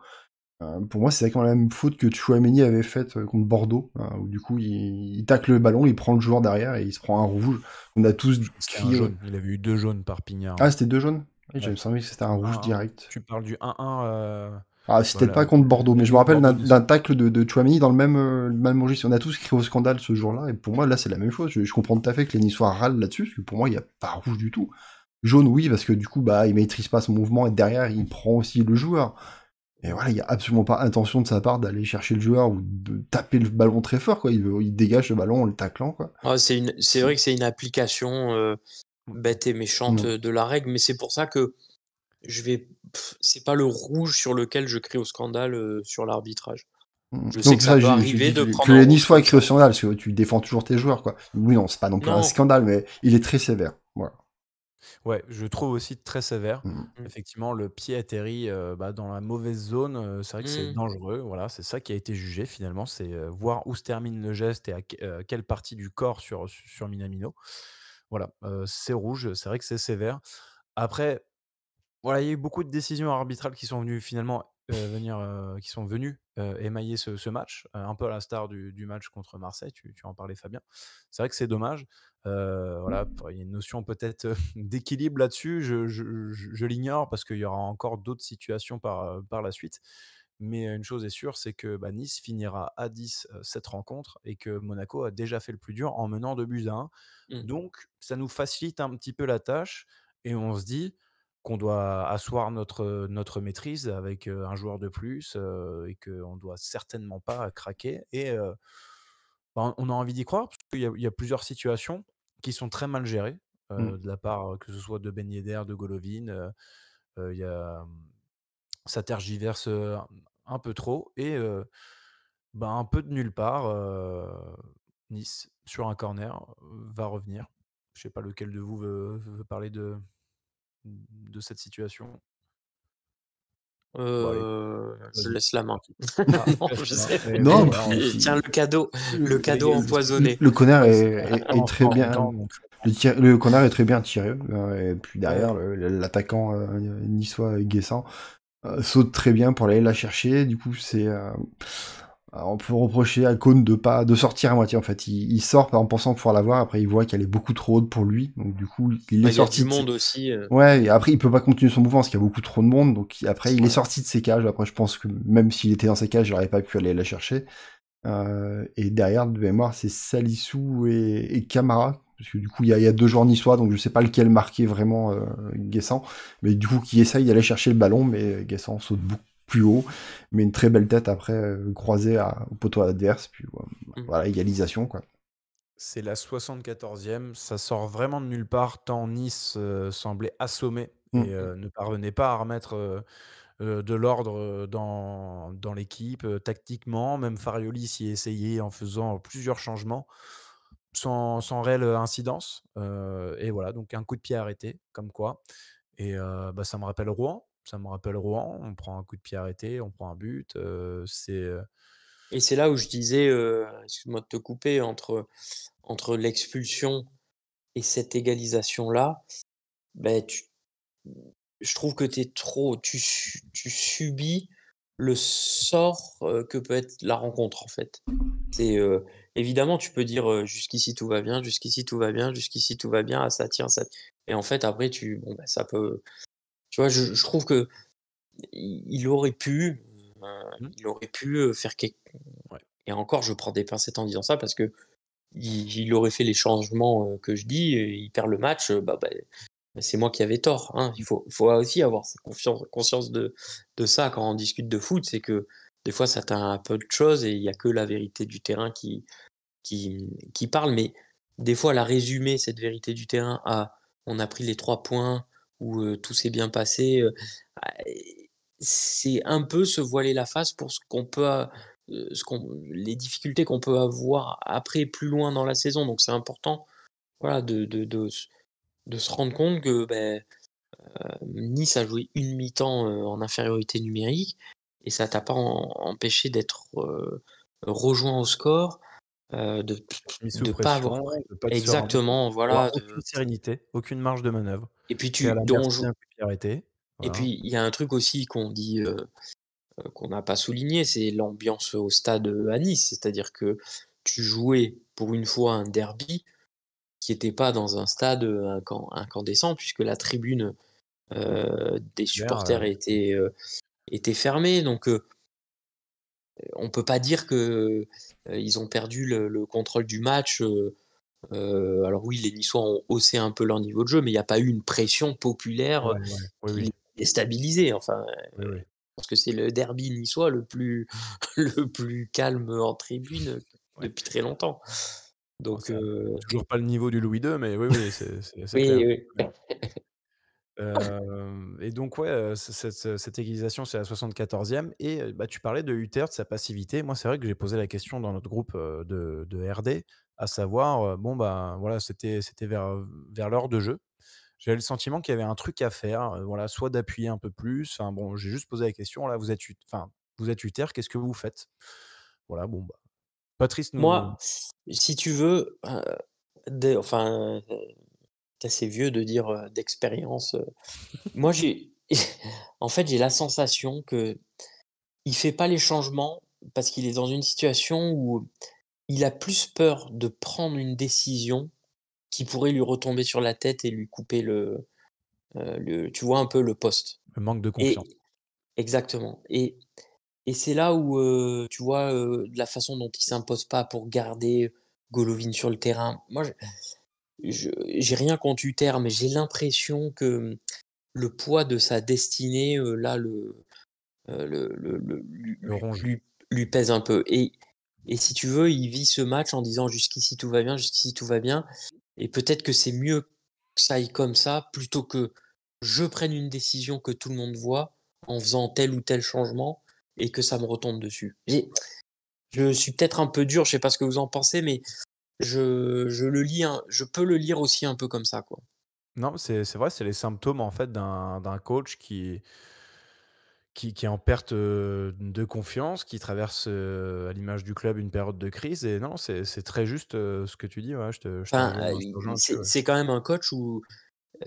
Pour moi, c'est exactement la même faute que Tchouaméni avait faite contre Bordeaux, où du coup, il tacle le ballon, il prend le joueur derrière, et il se prend un rouge. On a tous Je crois que c'était un crié... jaune. Il avait eu 2 jaunes par Pignard, Ah, hein. c'était 2 jaunes? Oui, Ouais. j'avais semblé que c'était un rouge 1-1. direct. Tu parles du 1-1, Ah, c'est peut-être voilà, pas contre Bordeaux, mais je me rappelle Bordeaux-Nice. d'un tacle de Tchouaméni dans le même registre. On a tous crié au scandale ce jour-là, et pour moi, là, c'est la même chose. Je comprends tout à fait que les Niçois râlent là-dessus, parce que pour moi, il n'y a pas rouge du tout. Jaune, oui, parce que du coup, bah, il maîtrise pas son mouvement, et derrière, il prend aussi le joueur. Et voilà, il y a absolument pas intention de sa part d'aller chercher le joueur ou de taper le ballon très fort, quoi. Il dégage le ballon en le taclant, quoi. Ah, c'est C'est vrai que c'est une application bête et méchante mmh. de la règle, mais c'est pour ça que c'est pas le rouge sur lequel je crie au scandale sur l'arbitrage. Je sais Donc que ça ça, peut j'ai arriver dit de que prendre un les rouge Niçois comme écrivent au ça. scandale, parce que tu défends toujours tes joueurs, quoi. Oui, non, c'est pas non plus un Non. scandale, mais il est très sévère. Voilà. Ouais, je trouve aussi très sévère. Mmh. Mmh. Effectivement, le pied atterrit, dans la mauvaise zone, c'est vrai que c'est Mmh. dangereux. Voilà, c'est ça qui a été jugé finalement, c'est, voir où se termine le geste et quelle partie du corps sur Minamino. Voilà, c'est rouge, c'est vrai que c'est sévère. Après, voilà, il y a eu beaucoup de décisions arbitrales qui sont venues finalement, qui sont venues, émailler ce match, un peu à l'instar du match contre Marseille, tu en parlais Fabien. C'est vrai que c'est dommage, voilà, il y a une notion peut-être, d'équilibre là-dessus, je l'ignore parce qu'il y aura encore d'autres situations par la suite. Mais, une chose est sûre, c'est que, Nice finira à 10, cette rencontre et que Monaco a déjà fait le plus dur en menant 2-1. Mmh. Donc ça nous facilite un petit peu la tâche et on se dit qu'on doit asseoir notre maîtrise avec, un joueur de plus, et qu'on ne doit certainement pas craquer et on a envie d'y croire parce qu'il y a plusieurs situations qui sont très mal gérées, Mmh. de la part, que ce soit de Ben Yedder, de Golovin, il y a, ça tergiverse, un peu trop et un peu de nulle part, Nice, sur un corner, va revenir. Je sais pas lequel de vous veut parler de cette situation? Bon allez, Je vas-y, laisse la c'est main. parti. Ah, Non, tu laisses je la main, sais. bon, Non, voilà, puis Tiens le les cadeau empoisonné. le corner ouais, est on très sera en même bien temps donc le corner est très bien tiré, et puis derrière ouais, l'attaquant, niçois Guessant, saute très bien pour aller la chercher. Du coup, on peut reprocher à Cône de sortir à moitié, en fait. Il sort en pensant pouvoir l'avoir, après il voit qu'elle est beaucoup trop haute pour lui, donc du coup, il est Bah, il y a du sorti de monde aussi. ouais, et après il peut pas continuer son mouvement parce qu'il y a beaucoup trop de monde, donc après il est Ouais. sorti de ses cages. Après, je pense que même s'il était dans ses cages, il aurait pas pu aller la chercher. Et derrière, de mémoire, c'est Salissou et Camara, parce que du coup, il y a 2 joueurs niçois, donc je sais pas lequel marquait vraiment Guessant, mais du coup, qui essaye d'aller chercher le ballon, mais Guessant saute beaucoup plus haut, mais une très belle tête après, croisée au poteau adverse, puis Mmh. voilà, égalisation, quoi. c'est la 74e, ça sort vraiment de nulle part tant Nice, semblait assommé et Mmh. ne parvenait pas à remettre, de l'ordre, dans l'équipe, tactiquement. Même Farioli s'y essayait en faisant plusieurs changements sans réelle, incidence, et voilà, donc un coup de pied arrêté, comme quoi et ça me rappelle Rouen. Ça me rappelle Rouen, on prend un coup de pied arrêté, on prend un but, Et c'est là où je disais, excuse-moi de te couper, entre l'expulsion et cette égalisation-là, beh, je trouve que tu subis le sort, que peut être la rencontre, en fait. C'est, évidemment, tu peux dire, «Jusqu'ici tout va bien, jusqu'ici tout va bien, jusqu'ici tout va bien, ah ça tient, ça» et en fait après bon, bah, ça peut tu vois? Je trouve que il aurait pu, mmh, faire quelque ouais, et encore je prends des pincettes en disant ça parce que il aurait fait les changements, que je dis et il perd le match, c'est moi qui avais tort, hein. Il faut aussi avoir cette conscience de ça quand on discute de foot, c'est que des fois ça tient un peu de choses et il y a que la vérité du terrain qui parle, mais des fois la résumer cette vérité du terrain à: «On a pris les 3 points» ou «Tout s'est bien passé», ah, c'est un peu se voiler la face pour ce qu'on les difficultés qu'on peut avoir après plus loin dans la saison. Donc c'est important, voilà, de se rendre compte que, Nice a joué une mi-temps, en infériorité numérique et ça t'a pas empêché d'être, rejoint au score, d'être mis sous de pas avoir pression, de pas être serein du tout, exactement, d'avoir voilà, aucune sérénité, aucune marge de manœuvre. et puis Tu es à tu la dont merci je d'un coup de pied arrêté, et voilà. puis il y a un truc aussi qu'on dit, qu'on n'a pas souligné, c'est l'ambiance au stade, à Nice. C'est-à-dire que tu jouais pour une fois un derby qui était pas dans un stade, incandescent puisque la tribune, des Populaire, supporters était fermée donc on peut pas dire que, ils ont perdu le contrôle du match, alors oui, les Niçois ont haussé un peu leur niveau de jeu, mais il y a pas eu une pression populaire, ouais, ouais, oui, qui les oui, déstabilisait. Enfin, oui, oui. pense que c'est le derby niçois le plus le plus calme en tribune Ouais. depuis très longtemps. Bon, Donc ça toujours pas le niveau du Louis II, mais oui, oui, c'est clair. oui, oui. Et donc ouais, cette égalisation, c'est la 74e et bah, tu parlais de Hutter, de sa passivité. Moi, c'est vrai que j'ai posé la question dans notre groupe, de RD, à savoir, bon, bah, voilà, c'était vers l'heure de jeu. J'avais le sentiment qu'il y avait un truc à faire, voilà, soit d'appuyer un peu plus, enfin bon, j'ai juste posé la question, là, vous êtes Hutter, qu'est-ce que vous faites? Voilà, bon, bah, Patrice nous Moi, si tu veux, enfin, tu assez vieux de dire, d'expérience, moi j'ai en fait, j'ai la sensation que il fait pas les changements parce qu'il est dans une situation où il a plus peur de prendre une décision qui pourrait lui retomber sur la tête et lui couper le tu vois un peu le poste? le manque de Et confiance. exactement et c'est là où, tu vois, de la façon dont il s'impose pas pour garder Golovin sur le terrain. Moi, je j'ai rien contre Hutter, mais j'ai l'impression que, le poids de sa destinée, là, le Le ronge. lui pèse un peu et si tu veux, il vit ce match en disant: «Jusqu'ici tout va bien, jusqu'ici tout va bien» et peut-être que c'est mieux que ça aille comme ça, plutôt que je prenne une décision que tout le monde voit, en faisant tel ou tel changement et que ça me retombe dessus. Je suis peut-être un peu dur, je sais pas ce que vous en pensez, mais je peux le lire aussi un peu comme ça, quoi. Non, c'est vrai, c'est les symptômes, en fait, d'un coach qui est en perte, de confiance, qui traverse, à l'image du club, une période de crise et non, c'est très juste, ce que tu dis, ouais, Enfin, je te rejoins là-dessus, ouais. c'est quand même un coach où,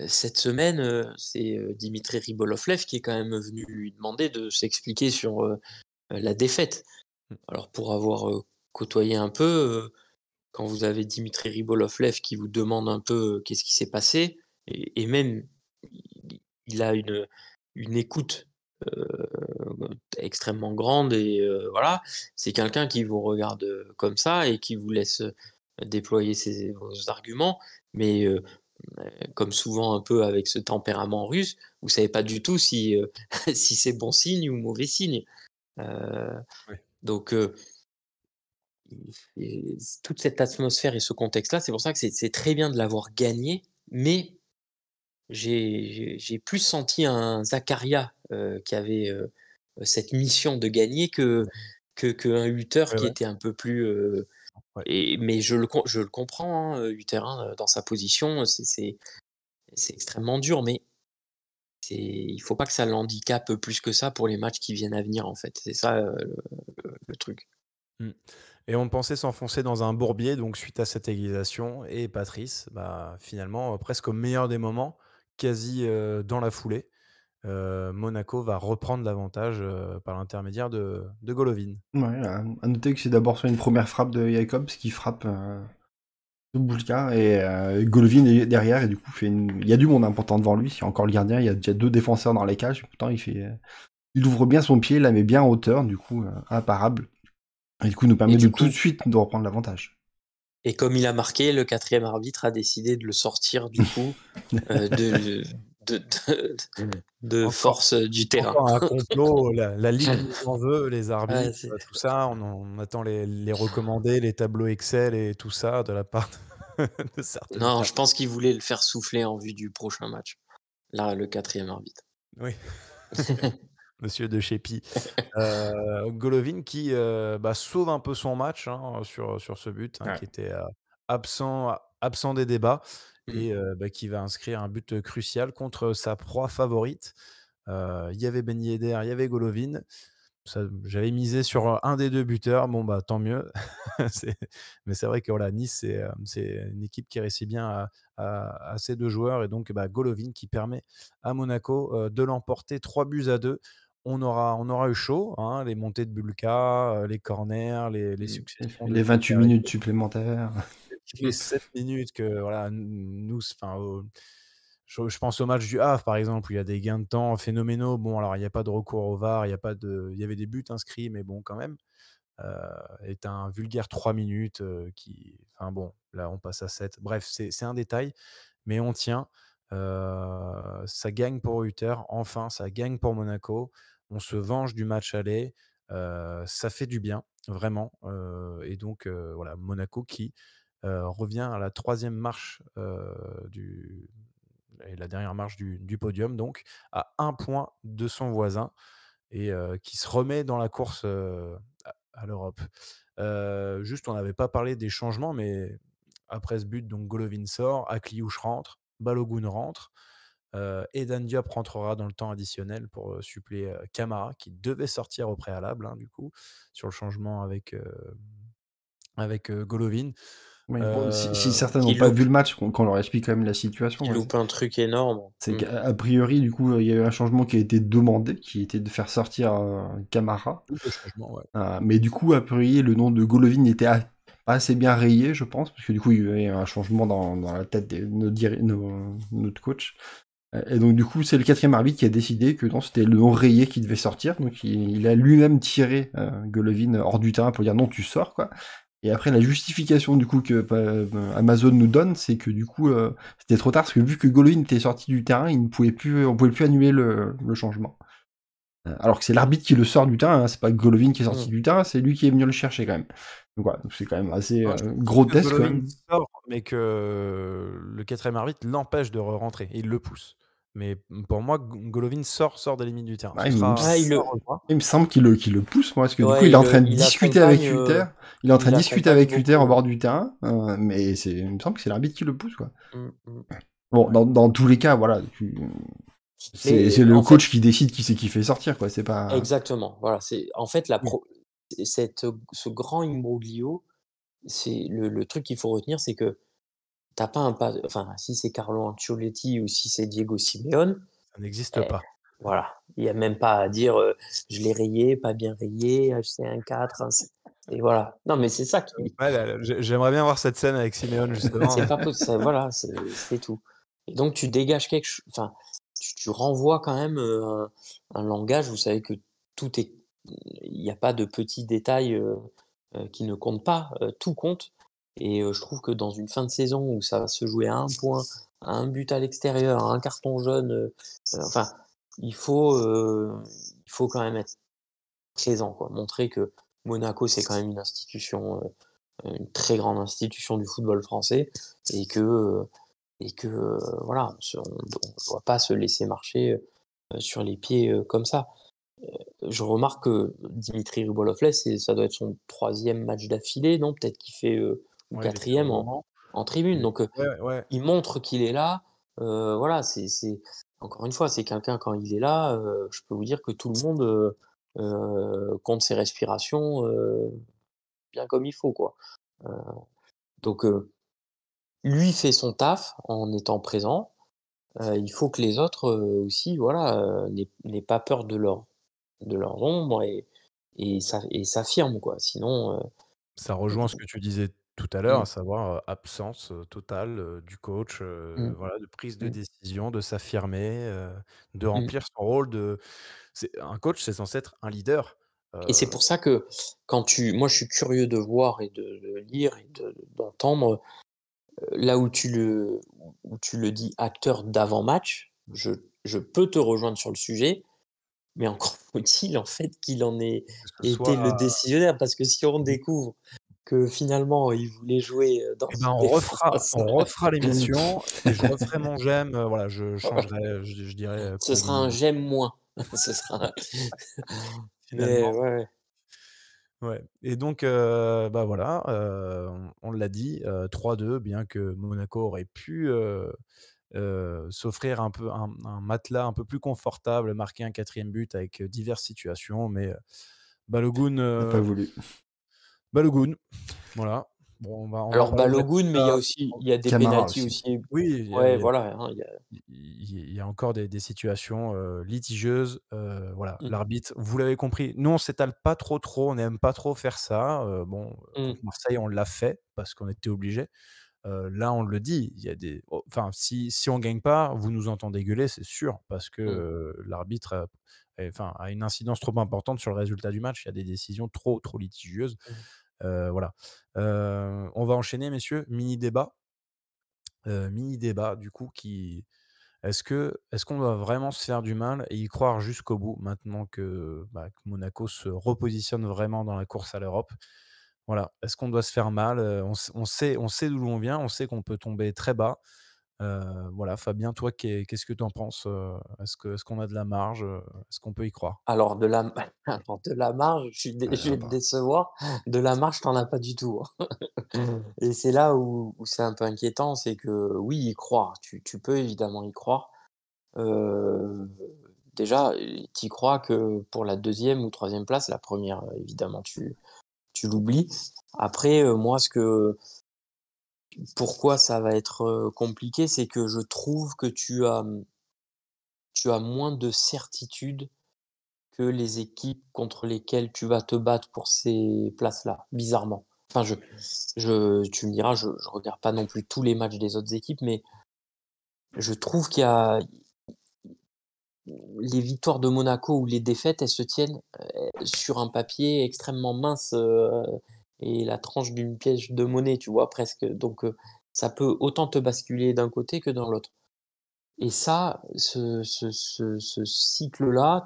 cette semaine, c'est, Dimitri Ribolovlev qui est quand même venu lui demander de s'expliquer sur, la défaite. Mmh. Alors pour avoir, côtoyé un peu, quand vous avez Dimitri Ribolovlev qui vous demande un peu, qu'est-ce qui s'est passé et même il a une écoute, heu, extrêmement grande et voilà. C'est quelqu'un qui vous regarde, comme ça et qui vous laisse, déployer vos arguments, mais comme souvent un peu avec ce tempérament russe, vous savez pas du tout si, si c'est bon signe ou mauvais signe. Heu, Ouais. donc et toute cette atmosphère et ce contexte-là, c'est pour ça que c'est très bien de l'avoir gagné, mais j'ai plus senti un Zakaria, qui avait, cette mission de gagner qu'un Hutter Ouais, qui ouais, était un peu plus, ouais. mais je le comprends, hein, Hutter, hein, dans sa position, c'est extrêmement dur, mais il faut pas que ça l'handicape plus que ça pour les matchs qui viennent à venir, en fait. C'est ça, le truc. Mmh et on pensait s'enfoncer dans un bourbier donc suite à cette égalisation et Patrice, bah, finalement, presque au meilleur des moments, quasi, dans la foulée, Monaco va reprendre l'avantage, par l'intermédiaire de Golovin. Ouais, à noter que c'est d'abord sur une première frappe de Jacobs qui frappe, Dubulka et Golovin est derrière et du coup il y a du monde important devant lui, il y a encore le gardien, il y a déjà 2 défenseurs dans les cages, pourtant il ouvre bien son pied, il la met bien en hauteur, du coup, imparable et du coup, nous Et permet de du tout de coup suite de reprendre l'avantage. et comme il a marqué, le 4e arbitre a décidé de le sortir du coup, de de Encore force, du terrain. encore un complot, la ligue nous en veut, les Ouais, arbitres, c'est tout ça, on attend les recommandés, les tableaux Excel et tout ça de la part de certaines non, je personnes. pense qu'il voulait le faire souffler en vue du prochain match. Là, le 4e arbitre. Oui, monsieur de Chepi. Golovin qui, bah, sauve un peu son match, hein, sur ce but, hein, Ouais. qui était, absent des débats Mmh. et bah, qui va inscrire un but, crucial contre sa proie favorite. Il y avait Ben Yedder, il y avait Golovin. Ça j'avais misé sur, un des 2 buteurs, bon, bah, tant mieux. C'est mais c'est vrai que voilà, Nice, c'est une équipe qui réussit bien à ses 2 joueurs et donc bah, Golovin qui permet à Monaco, de l'emporter 3-2. On aura eu chaud, hein, les montées de Bulka, les corners, les Mmh, successions de les buts 28 minutes arrêtés. supplémentaires. Les 7 minutes que voilà, nous enfin, je pense au match du Havre, par exemple, où il y a des gains de temps phénoménaux. Bon, alors il y a pas de recours au VAR, il y avait des buts inscrits, mais bon, quand même. Heu et tu un vulgaire 3 minutes, qui enfin bon, là, on passe à 7. Bref, c'est un détail, mais on tient. Ça gagne pour Hutter, enfin, ça gagne pour Monaco. on se venge du match aller, ça fait du bien, vraiment, et donc voilà, Monaco qui, revient à la troisième marche, du et la dernière marche du podium donc, à un point de son voisin et qui se remet dans la course, à l'Europe. Juste, on n'avait pas parlé des changements, mais après ce but, donc Golovin sort, Akliouche rentre, Balogun rentre, Eden Diop rentrera dans le temps additionnel pour, suppléer, Camara qui devait sortir au préalable, hein, du coup, sur le changement avec Golovin. Oui, bon, si Heu, certains n'ont Qui pas vu loupe, le match, qu'on leur explique quand même la situation. qui Ouais. loupe un truc énorme. C'est qu'a priori, du coup, il y a eu un changement qui a été demandé, qui était de faire sortir Camara. double changement, ouais. Mais du coup, a priori, le nom de Golovin était pas assez bien rayé, je pense, parce que du coup, il y a eu un changement dans la tête de notre coach. Et donc, du coup, c'est le quatrième arbitre qui a décidé que non, c'était le nom rayé qui devait sortir. Donc, il a lui-même tiré Golovin hors du terrain pour dire non, tu sors, quoi. Et après, la justification du coup que Amazon nous donne, c'est que du coup, c'était trop tard parce que vu que Golovin était sorti du terrain, on pouvait plus annuler le changement. Alors que c'est l'arbitre qui le sort du terrain, hein, c'est pas Golovin qui est sorti du terrain, c'est lui qui est venu le chercher quand même. Donc voilà, donc c'est quand même assez Non, je trouve que grotesque quand Golovin même. sort, mais que le quatrième arbitre l'empêche de rentrer et il le pousse. Mais pour moi, Golovin sort des limites du terrain. Ah, Ce sera Ah, à revoir. il me semble qu'il le pousse, moi, parce que du coup, ouais, il est en train de il discuter avec accompagne, Hutter. Il est en train il de discuter accompagne avec Hutter beaucoup. au bord du terrain, mais il me semble que c'est l'arbitre qui le pousse, quoi. Mm. Bon, Ouais. dans tous les cas, voilà, c'est Mais le en fait, coach qui décide qui c'est qui fait sortir, quoi. C'est pas. exactement. Voilà, c'est en fait Oui. ce grand imbroglio, c'est le truc qu'il faut retenir, c'est que t'as pas un pas, enfin, si c'est Carlo Ancelotti ou si c'est Diego Simeone, Ça n'existe eh, pas. voilà, il y a même pas à dire je l'ai rayé, pas bien rayé, c'est un 4, et voilà. Non, mais c'est ça qui, Ouais, j'aimerais bien voir cette scène avec Simeone justement, c'est mais pas possible, voilà, c'est tout. Et donc tu dégages quelque chose, enfin, tu renvoies quand même un langage, vous savez que tout est, il n'y a pas de petits détails qui ne comptent pas, tout compte. Et je trouve que dans une fin de saison où ça va se jouer à un point, à un but à l'extérieur, à un carton jaune, enfin, il faut quand même être présent, quoi. Montrer que Monaco, c'est quand même une institution, une très grande institution du football français et que voilà, on ne doit pas se laisser marcher sur les pieds comme ça. Je remarque que Dimitri Rubolovlev, ça doit être son troisième match d'affilée, non? Peut-être qu'il fait ou ouais, il était au quatrième moment. en tribune. Et Donc ouais, ouais, il montre qu'il est là. Voilà, encore une fois, c'est quelqu'un quand il est là, je peux vous dire que tout le monde compte ses respirations bien comme il faut, quoi. Heu, donc lui fait son taf en étant présent. Il faut que les autres, aussi, voilà, n'aient pas peur de leurs ombres et s'affirment, quoi. Sinon, ça rejoint ce que tu disais tout à l'heure, mmh, à savoir, absence, totale, du coach, mmh, voilà, de prise de mmh, décision, de s'affirmer, de mmh. remplir son rôle de c'est un coach, c'est censé être un leader, Et c'est heu, pour ça que moi, je suis curieux de voir et de lire et d'entendre, là où tu le dis acteur d'avant-match, je peux te rejoindre sur le sujet, mais encore faut-il en fait qu'il en ait que ce été le soit décisionnaire, parce que si on découvre que finalement il voulait jouer, dans et ben, une défense, on refera l'émission et je referai mon j'aime, voilà, je changerai, je dirais, ce sera un Koulibaly j'aime moins. Ce sera un mais finalement. ouais, ouais. Ouais et donc bah, voilà, on l'a dit, 3-2 bien que Monaco aurait pu, s'offrir un peu un matelas un peu plus confortable, marquer un quatrième but avec, diverses situations mais Balogun, N'a pas voulu. Balogun, voilà. Bon, on va Alors pas ouvrir tout Balogun, mais ça. il y a des Camara pénaltys aussi. aussi. Oui, Ouais, voilà, hein, il y a il y a encore des situations, litigieuses, voilà. mmh, L'arbitre, vous l'avez compris, nous on s'étale pas trop, on n'aime pas trop faire ça, bon, mmh, contre Marseille, on l'a fait parce qu'on était obligé. Là, on le dit, il y a des enfin, si on gagne pas, vous nous entendez gueuler, c'est sûr, parce que, mmh, l'arbitre a une incidence trop importante sur le résultat du match. Il y a des décisions trop litigieuses, mmh. voilà. On va enchaîner messieurs, mini débat du coup qui Est-ce qu'on doit vraiment se faire du mal et y croire jusqu'au bout maintenant que Monaco se repositionne vraiment dans la course à l'Europe? Voilà, est-ce qu'on doit se faire mal? On sait d'où on vient, on sait qu'on peut tomber très bas. Voilà, Fabien, toi, qu'est-ce que tu en penses? Est-ce qu'on a de la marge? Est-ce qu'on peut y croire? Alors de la alors de la marge, Elle je en a vais te pas. décevoir, de la marge, t'en as pas du tout, hein. Et c'est là où c'est un peu inquiétant, c'est que oui, y croire, tu peux évidemment y croire. Heu, déjà, tu crois que pour la deuxième ou troisième place, la première évidemment tu l'oublies. Après, moi pourquoi ça va être, compliqué, c'est que je trouve que tu as moins de certitude que les équipes contre lesquelles tu vas te battre pour ces places-là, bizarrement. Enfin, tu me diras, je regarde pas non plus tous les matchs des autres équipes, mais je trouve qu'il y a les victoires de Monaco ou les défaites, elles se tiennent, sur un papier extrêmement mince, et la tranche d'une pièce de monnaie, tu vois? Presque. Donc, ça peut autant te basculer d'un côté que dans l'autre. Et ça, ce cycle-là,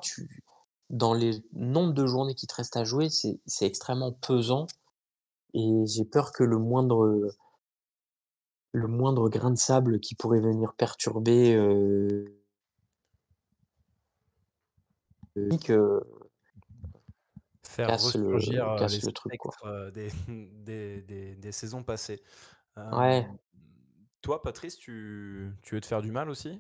dans les nombres de journées qui te restent à jouer, c'est extrêmement pesant et j'ai peur que le moindre grain de sable qui pourrait venir perturber, que Faire casse le ressurgir, les casse le truc, quoi. spectres, des des saisons passées. Ouais. Hem, Toi, Patrice, tu veux te faire du mal aussi?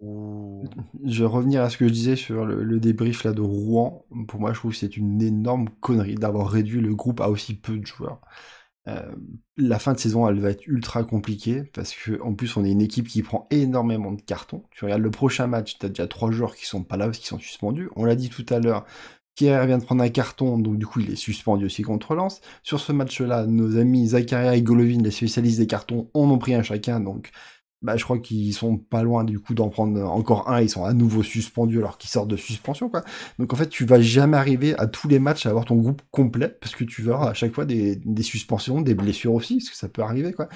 Ou Je vais revenir à ce que je disais sur le débrief là de Rouen. Pour moi, je trouve que c'est une énorme connerie d'avoir réduit le groupe à aussi peu de joueurs. La fin de saison, elle va être ultra compliquée parce que en plus, on est une équipe qui prend énormément de cartons. Tu regardes le prochain match, tu as déjà 3 joueurs qui sont pas là parce qu'ils sont suspendus. On l'a dit tout à l'heure, Kjaer vient de prendre un carton, donc du coup, il est suspendu aussi contre Lens. Sur ce match-là, nos amis Zakaria et Golovin, les spécialistes des cartons, en ont pris un chacun, donc bah, je crois qu'ils sont pas loin du coup d'en prendre encore un, ils sont à nouveau suspendus alors qu'ils sortent de suspension, quoi. Donc en fait, tu vas jamais arriver à tous les matchs à avoir ton groupe complet parce que tu vas avoir à chaque fois des suspensions, des blessures aussi, parce que ça peut arriver, quoi.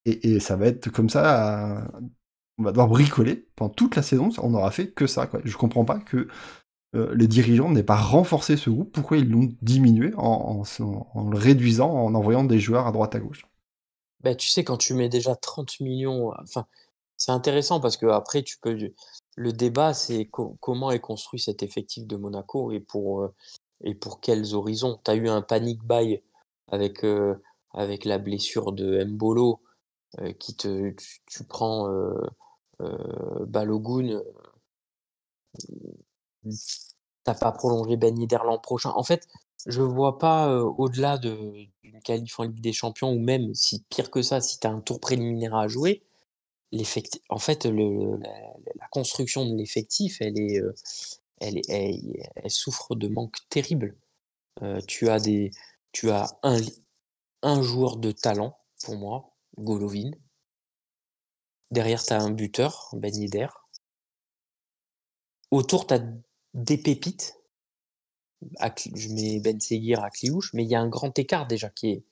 Et ça va être comme ça, on va devoir bricoler pendant toute la saison, on n'aura fait que ça, quoi. Je comprends pas que les dirigeants n'aient pas renforcé ce groupe, pourquoi ils l'ont diminué en le réduisant, en envoyant des joueurs à droite à gauche. Bah, tu sais, quand tu mets déjà 30 millions, enfin, c'est intéressant parce qu'après tu peux le débat, c'est comment est construit cet effectif de Monaco et pour quels horizons? Tu as eu un panic buy avec, la blessure de Embolo, qui te tu prends, Balogun, tu pas prolongé Ben Yedder l'an prochain. En fait, je vois pas, au-delà d'une qualif en Ligue des Champions ou même si pire que ça, si tu as un tour préliminaire à jouer, en fait, la construction de l'effectif, elle souffre de manque terrible. Tu as un joueur de talent pour moi, Golovin. Derrière, tu as un buteur, Ben Yedder. Autour, tu as des pépites. Je mets Ben Seguir à Cliouche, mais il y a un grand écart déjà qui est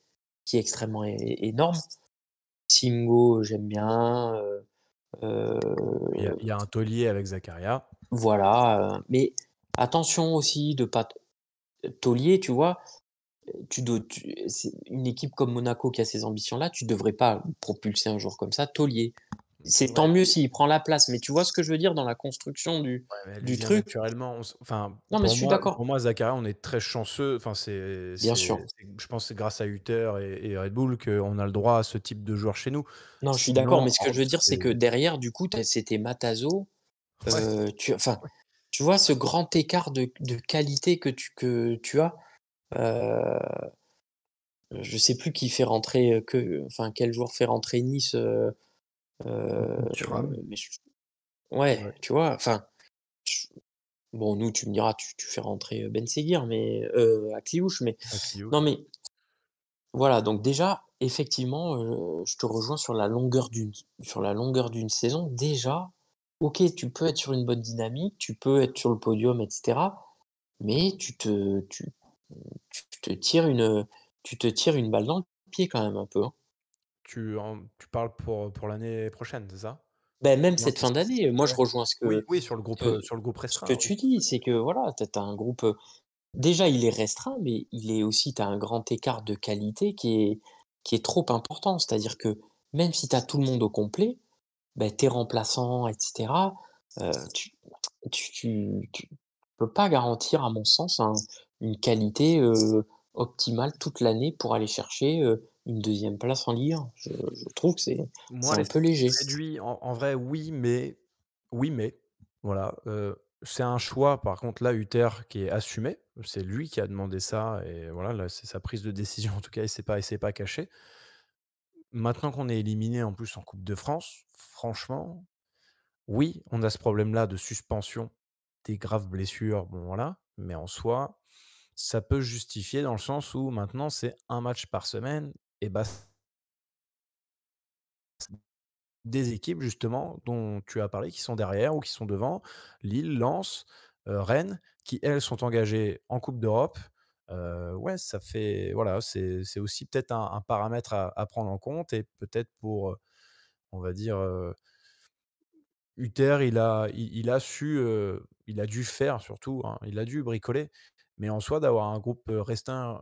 extrêmement énorme. Singo, j'aime bien. Euh, il y a un taulier avec Zakaria. voilà. Mais attention aussi de pas taulier, tu vois. C'est une équipe comme Monaco qui a ces ambitions-là, tu devrais pas propulser un joueur comme ça, taulier. C'est tant Ouais, mieux s'il prend la place, mais tu vois ce que je veux dire dans la construction du, ouais, mais elle lui du vient truc? naturellement. Enfin, Non, mais je pour suis moi d'accord, pour moi, Zakaria, on est très chanceux. Enfin, bien sûr. je pense que c'est grâce à Hutter et Red Bull qu'on a le droit à ce type de joueur chez nous. Non, je suis d'accord, Sinon, mais ce que je veux dire, c'est que derrière, du coup, c'était Matazo. ouais, Enfin, tu vois ce grand écart de qualité que tu as. euh, je sais plus qui fait rentrer enfin quel joueur fait rentrer Nice. euh, Thuram. mais ouais, ouais, tu vois. Enfin, je- bon, nous, tu me diras, tu fais rentrer Ben Seguir, mais à Cliouche, mais à Clio. non, mais voilà. Donc déjà, effectivement, je te rejoins sur la longueur d'une saison. Déjà, ok, tu peux être sur une bonne dynamique, tu peux être sur le podium, etc. Mais tu te tires une balle dans le pied quand même un peu, hein. Tu parles pour l'année prochaine, c'est ça? Ben, même Non, cette fin d'année, moi je ouais. rejoins Oui, oui, sur le groupe ce que restreint, oui. tu dis, c'est que voilà, tu as un groupe, déjà il est restreint, mais il est aussi tu as un grand écart de qualité qui est trop important. C'est-à-dire que même si tu as tout le monde au complet, ben tes remplaçants et cetera, tu tu peux pas garantir à mon sens une qualité, optimale toute l'année pour aller chercher, une deuxième place en Ligue 1. Je trouve que c'est Moi, un peu léger. l'effectif réduit, en vrai, oui, mais voilà, c'est un choix, par contre, là, Hutter, qui est assumé. C'est lui qui a demandé ça et voilà, là, c'est sa prise de décision, en tout cas, il s'est pas caché. Maintenant qu'on est éliminé, en plus, en coupe de France, franchement, oui, on a ce problème-là de suspension, des graves blessures, bon, voilà, mais en soi, ça peut se justifier dans le sens où maintenant, c'est un match par semaine et bah des équipes justement dont tu as parlé qui sont derrière ou qui sont devant, Lille, Lens, Rennes, qui elles sont engagées en coupe d'Europe. Ouais, ça fait voilà, c'est aussi peut-être un paramètre à prendre en compte et peut-être pour, on va dire, Hutter, il a su, il a dû faire surtout, hein, il a dû bricoler. Mais en soi, d'avoir un groupe, restreint,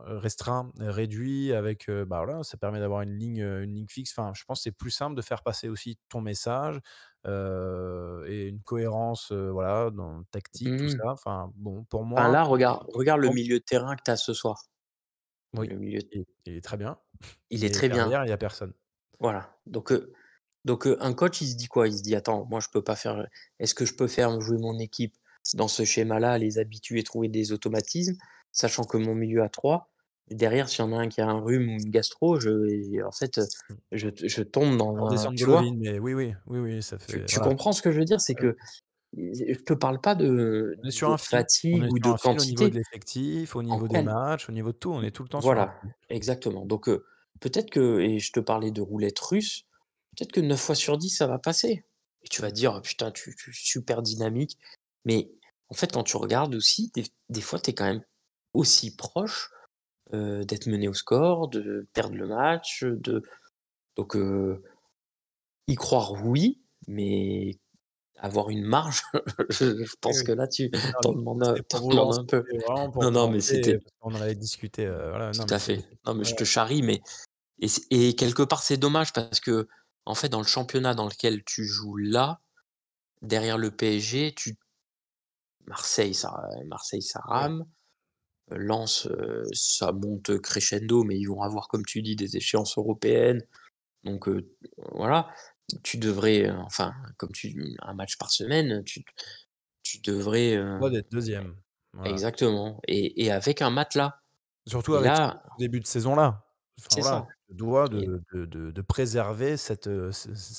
réduit avec, bah, voilà, ça permet d'avoir une ligne fixe. Enfin, je pense que c'est plus simple de faire passer aussi ton message, et une cohérence, voilà, dans tactique, tout Mmh. ça. Enfin, bon, pour Enfin moi, là, regarde le pour milieu de terrain que tu as ce soir. oui, Le milieu il est très bien, il est mais très bien. derrière, il y a personne. Voilà. Donc, un coach, il se dit quoi? Il se dit: «Attends, moi je peux pas faire, est-ce que je peux faire jouer mon équipe dans ce schéma-là, les habituer, trouver des automatismes, sachant que mon milieu à 3, derrière, s'il y en a un qui a un rhume ou une gastro, en fait, Mmh. je tombe dans Pour un» descendre tu vois? Golovin, mais oui, oui, oui, oui, ça fait Tu voilà. comprends ce que je veux dire? C'est que, je te parle pas de On est sur niveau un de fil. On fatigue est ou sur de un fil au niveau quantité, de l'effectif, au en niveau des quel matchs, au niveau de tout. On est tout le temps sur un voilà, fil. exactement. Donc, peut-être que, et je te parlais de roulette russe, peut-être que 9 fois sur 10 ça va passer. Et tu vas te dire: «Oh putain, tu es super dynamique». Mais en fait, quand tu regardes aussi, des fois, tu es quand même aussi proche, d'être mené au score, de perdre le match, donc, y croire oui, mais avoir une marge, je Oui, pense oui. que là, tu Non, t'en mais demandes c'était tu pour vous demandes un lancer, peu. c'était vraiment pour Non, vous non, mais lancer, c'était parce qu'on en avait discuté, voilà, non, tout mais à fait. Non, mais je voilà. te charrie, mais et quelque part, c'est dommage parce que en fait, dans le championnat dans lequel tu joues là, derrière le PSG, Marseille, ça Oui. rame. Lens, ça monte crescendo, mais ils vont avoir, comme tu dis, des échéances européennes. Donc, voilà, tu devrais, enfin, comme un match par semaine, tu devrais, Moi d'être deuxième, voilà. exactement, et avec un matelas. Surtout Et avec ce là, début de saison-là. Enfin c'est voilà, ça. tu te dois Et de préserver cette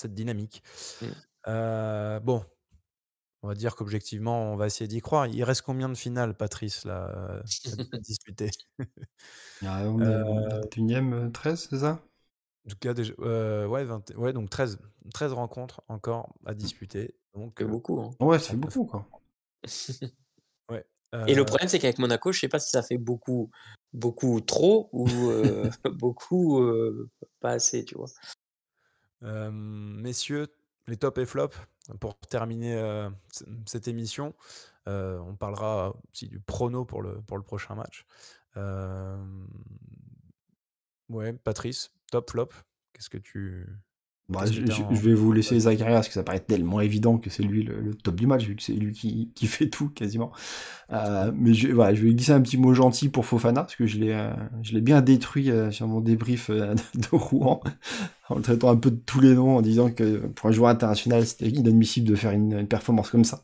dynamique. mmh, Bon, on va dire qu'objectivement, on va essayer d'y croire. Il reste combien de finales, Patrice, là, à disputer? Ah, on est Heu, 21e, 13, c'est ça? en tout cas déjà ouais 20 ouais donc 13 rencontres encore à Mmh. disputer, donc c'est beaucoup, hein. Ouais, ça fait 39 beaucoup, quoi. ouais, Et le problème, c'est qu'avec Monaco, je sais pas si ça fait beaucoup beaucoup trop ou, beaucoup, pas assez, tu vois? messieurs, les tops et flops pour terminer, cette émission. On parlera aussi du prono pour le prochain match. Hem, ouais, Patrice, top, flop, qu'est-ce que tu Bah, qu'est-ce que tu as je en vais vous en laisser tête? Zakaria parce que ça paraît tellement évident que c'est lui le top du match, vu que c'est lui qui fait tout quasiment. Mais voilà, je vais glisser un petit mot gentil pour Fofana, parce que je l'ai bien détruit sur mon débrief de Rouen, en le traitant un peu de tous les noms, en disant que pour un joueur international, c'était inadmissible de faire une performance comme ça.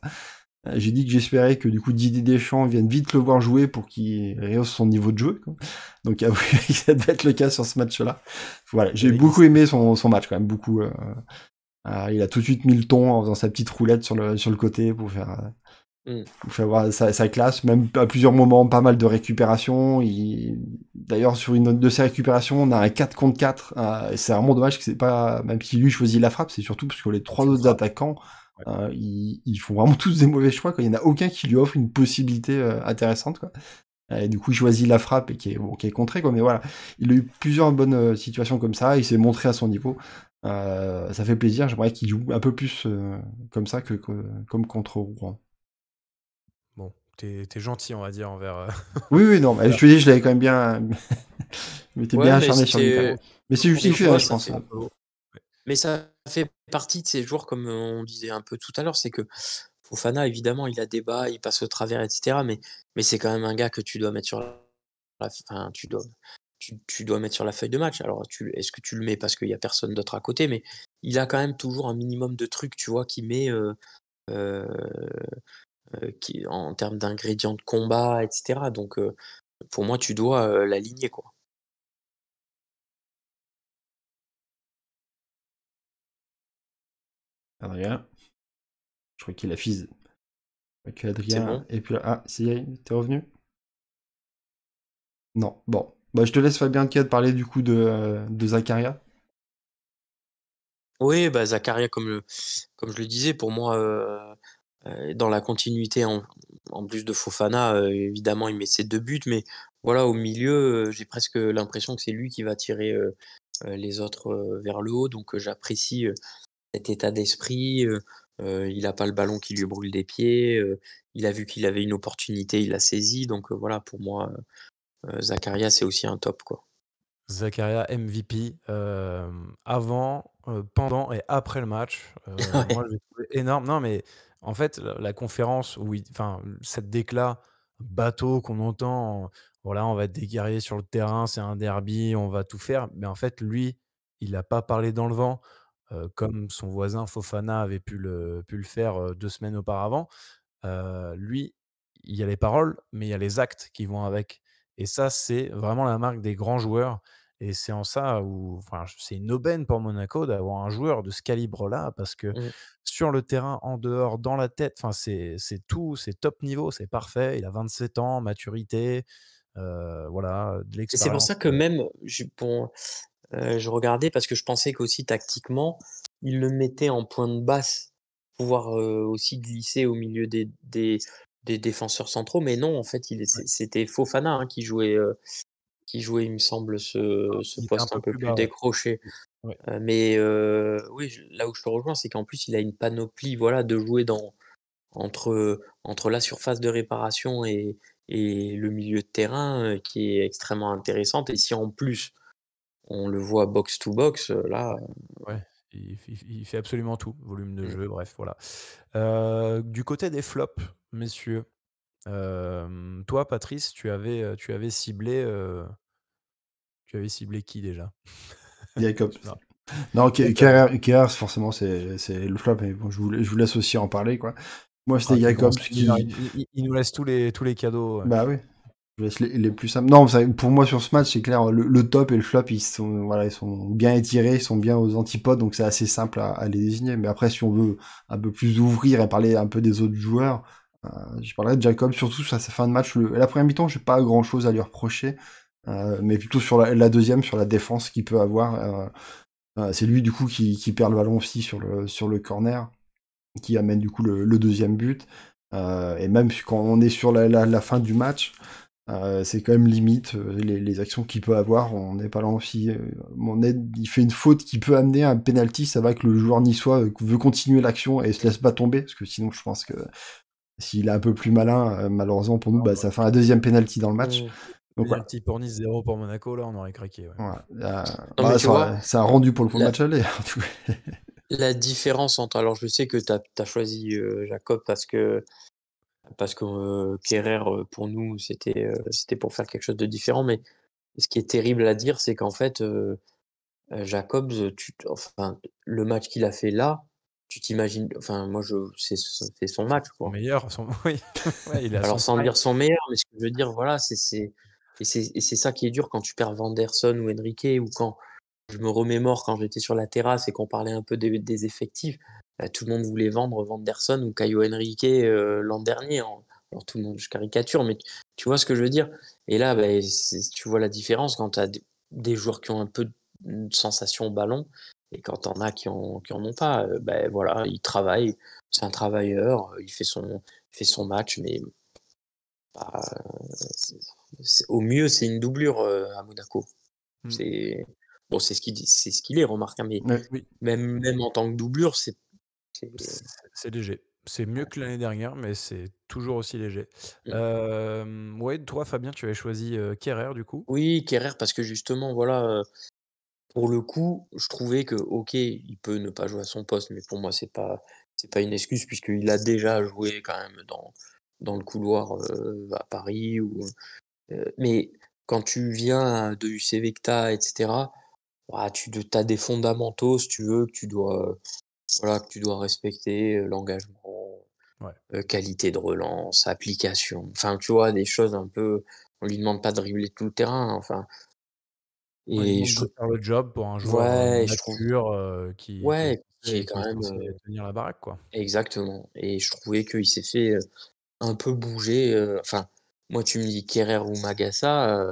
J'ai dit que j'espérais que du coup Didier Deschamps vienne vite le voir jouer pour qu'il rehausse son niveau de jeu, quoi. Donc avouez que ça devait être le cas sur ce match-là. Voilà, Il y j'ai avait beaucoup Issa aimé son match quand même, beaucoup. Il a tout de suite mis le ton en faisant sa petite roulette sur le côté Mmh. pour faire voir sa classe, même à plusieurs moments, pas mal de récupérations. D'ailleurs, sur une de ces récupérations, on a un 4 contre 4. Et c'est vraiment dommage que c'est pas, même si lui choisit la frappe, c'est surtout parce que les trois aucune autres frappe. attaquants, Ouais. ils font vraiment tous des mauvais choix, quoi. Il y en a aucun qui lui offre une possibilité intéressante, quoi. Et du coup, il choisit la frappe et qui est contrée, quoi. Mais voilà, il a eu plusieurs bonnes situations comme ça. Il s'est montré à son niveau. Ça fait plaisir, j'aimerais qu'il joue un peu plus comme ça comme contre Rouen. Bon, t'es gentil, on va dire, envers. Oui, non, mais je te dis, je l'avais quand même bien. Je m'étais bien Ouais, mais acharné sur lui. Mais c'est mais tu justifié, vois, je pense. mais ça fait partie de ces joueurs, comme on disait un peu tout à l'heure, c'est que Fofana, évidemment, il a des bas, il passe au travers, etc. Mais c'est quand même un gars que tu dois mettre sur enfin, tu dois mettre sur la feuille de match. Alors, est-ce que tu le mets parce qu'il y a personne d'autre à côté, mais il a quand même toujours un minimum de trucs, tu vois, qu'il met euh, en termes d'ingrédients de combat, etc. Donc, pour moi, tu dois l'aligner, quoi. Adrien, je crois qu'il a fise. Ok, C'est Adrien, bon? et puis là, ah, t'es revenu? Non, bon. Bah, je te laisse Fabien Kiad parler du coup de Zakaria. Oui, bah, Zakaria, comme je le disais, pour moi, dans la continuité, en plus de Fofana, évidemment, il met ses 2 buts, mais voilà, au milieu, j'ai presque l'impression que c'est lui qui va tirer les autres vers le haut. Donc, j'apprécie cet état d'esprit. Il n'a pas le ballon qui lui brûle des pieds. Il a vu qu'il avait une opportunité, il l'a saisi. Donc, voilà, pour moi, Zakaria, c'est aussi un top, quoi. Zakaria MVP, avant, pendant et après le match. Moi, Ouais. j'ai trouvé énorme. Non, mais en fait, la conférence où enfin, cette déclat bateau qu'on entend, voilà, on va être des guerriers sur le terrain, c'est un derby, on va tout faire. Mais en fait, lui, il n'a pas parlé dans le vent, comme son voisin Fofana avait pu le faire, 2 semaines auparavant. Lui, il y a les paroles, mais il y a les actes qui vont avec. Et ça, c'est vraiment la marque des grands joueurs. Et c'est en ça où, enfin, c'est une aubaine pour Monaco d'avoir un joueur de ce calibre-là, parce que Mmh. sur le terrain, en dehors, dans la tête, enfin, c'est tout, c'est top niveau, c'est parfait. Il a 27 ans, maturité, voilà, de Et c'est pour l'expérience. ça que même, bon, je regardais parce que je pensais qu'aussi tactiquement, il le mettait en pointe basse, pouvoir, aussi glisser au milieu des défenseurs centraux, mais non, en fait, Ouais, c'était Fofana, hein, qui jouait, il me semble, ce il était un poste un peu peu plus plus bas, ouais. décroché. Ouais. Mais oui, là où je te rejoins, c'est qu'en plus, il a une panoplie, voilà, de jouer entre la surface de réparation et le milieu de terrain, qui est extrêmement intéressante. Et si en plus, on le voit box to box, là, Ouais, il fait absolument tout, volume de mmh. jeu, bref, voilà. Du côté des flops, messieurs, toi, Patrice, tu avais ciblé qui déjà? Jacob. Je me rappelle. Non, Jacobs. Kerr, forcément, c'est le flop, mais bon, je vous laisse aussi en parler, quoi. Moi, Ah, c'était quel grand Jacobs seigneur, qui. il nous laisse tous les cadeaux, Bah oui, je laisse les plus simples. Non, pour moi, sur ce match, c'est clair, le top et le flop, voilà, ils sont bien étirés, ils sont bien aux antipodes, donc c'est assez simple à les désigner. Mais après, si on veut un peu plus ouvrir et parler un peu des autres joueurs, je parlerai de Jacobs, surtout sur sa fin de match. La première mi-temps, j'ai pas grand-chose à lui reprocher, mais plutôt sur la deuxième, sur la défense qu'il peut avoir. C'est lui, du coup, qui perd le ballon aussi sur le corner, qui amène, du coup, le deuxième but. Et même quand on est sur la fin du match, c'est quand même limite les actions qu'il peut avoir. On n'est pas là aussi. Il fait une faute qui peut amener un penalty. Ça va que le joueur niçois veut continuer l'action et se laisse pas tomber, parce que sinon, je pense que s'il est un peu plus malin, malheureusement pour nous, bah, ça fait un deuxième penalty dans le match. Mmh. Donc voilà. Penalty pour Nice, 0 pour Monaco, là, on aurait craqué, ouais. Voilà. Non, mais Bah, tu vois, ça a rendu pour le la match aller, en tout cas. la différence entre, alors je sais que tu as choisi, Jacob parce que, Kerrer, pour nous, c'était pour faire quelque chose de différent. Mais ce qui est terrible à dire, c'est qu'en fait, Jacobs, enfin, le match qu'il a fait là, tu t'imagines, enfin, moi, c'est son match, Son quoi. meilleur, oui, ouais, il est à Alors son sans prime. dire son meilleur, mais ce que je veux dire, voilà, c'est ça qui est dur quand tu perds Vanderson ou Henrique, ou quand je me remémore quand j'étais sur la terrasse et qu'on parlait un peu des effectifs. Tout le monde voulait vendre Vanderson ou Caio Henrique l'an dernier. Alors tout le monde, je caricature, mais tu vois ce que je veux dire. Et là, ben, tu vois la différence quand tu as des joueurs qui ont un peu de sensation au ballon et quand t'en as qui en ont pas. Ben voilà, il travaille, c'est un travailleur, il fait son match, mais bah, au mieux c'est une doublure à Monaco. Mmh. C'est bon, c'est ce qu'il est, remarque, hein, mais Ouais. Oui, même en tant que doublure, c'est c'est léger. C'est mieux que l'année dernière, mais c'est toujours aussi léger. mmh. Ouais, toi, Fabien, tu avais choisi, Kehrer, du coup? Oui, Kerrer parce que justement, voilà, pour le coup, je trouvais que, OK, il peut ne pas jouer à son poste, mais pour moi, c'est pas une excuse puisqu'il a déjà joué quand même dans le couloir, à Paris ou, mais quand tu viens de UC Vecta et cetera, ouah, tu as des fondamentaux, si tu veux, que tu dois, voilà, que tu dois respecter, l'engagement, Ouais. qualité de relance, application, enfin, tu vois, des choses un peu on lui demande pas de dribbler tout le terrain, enfin Ouais, il et demande je de faire le job pour un joueur, ouais, je trouve mature, qui est ouais, qui est censé quand même, tenir la baraque, quoi. exactement et je trouvais qu'il s'est fait, un peu bouger, enfin, moi, tu me dis Kehrer ou Magassa,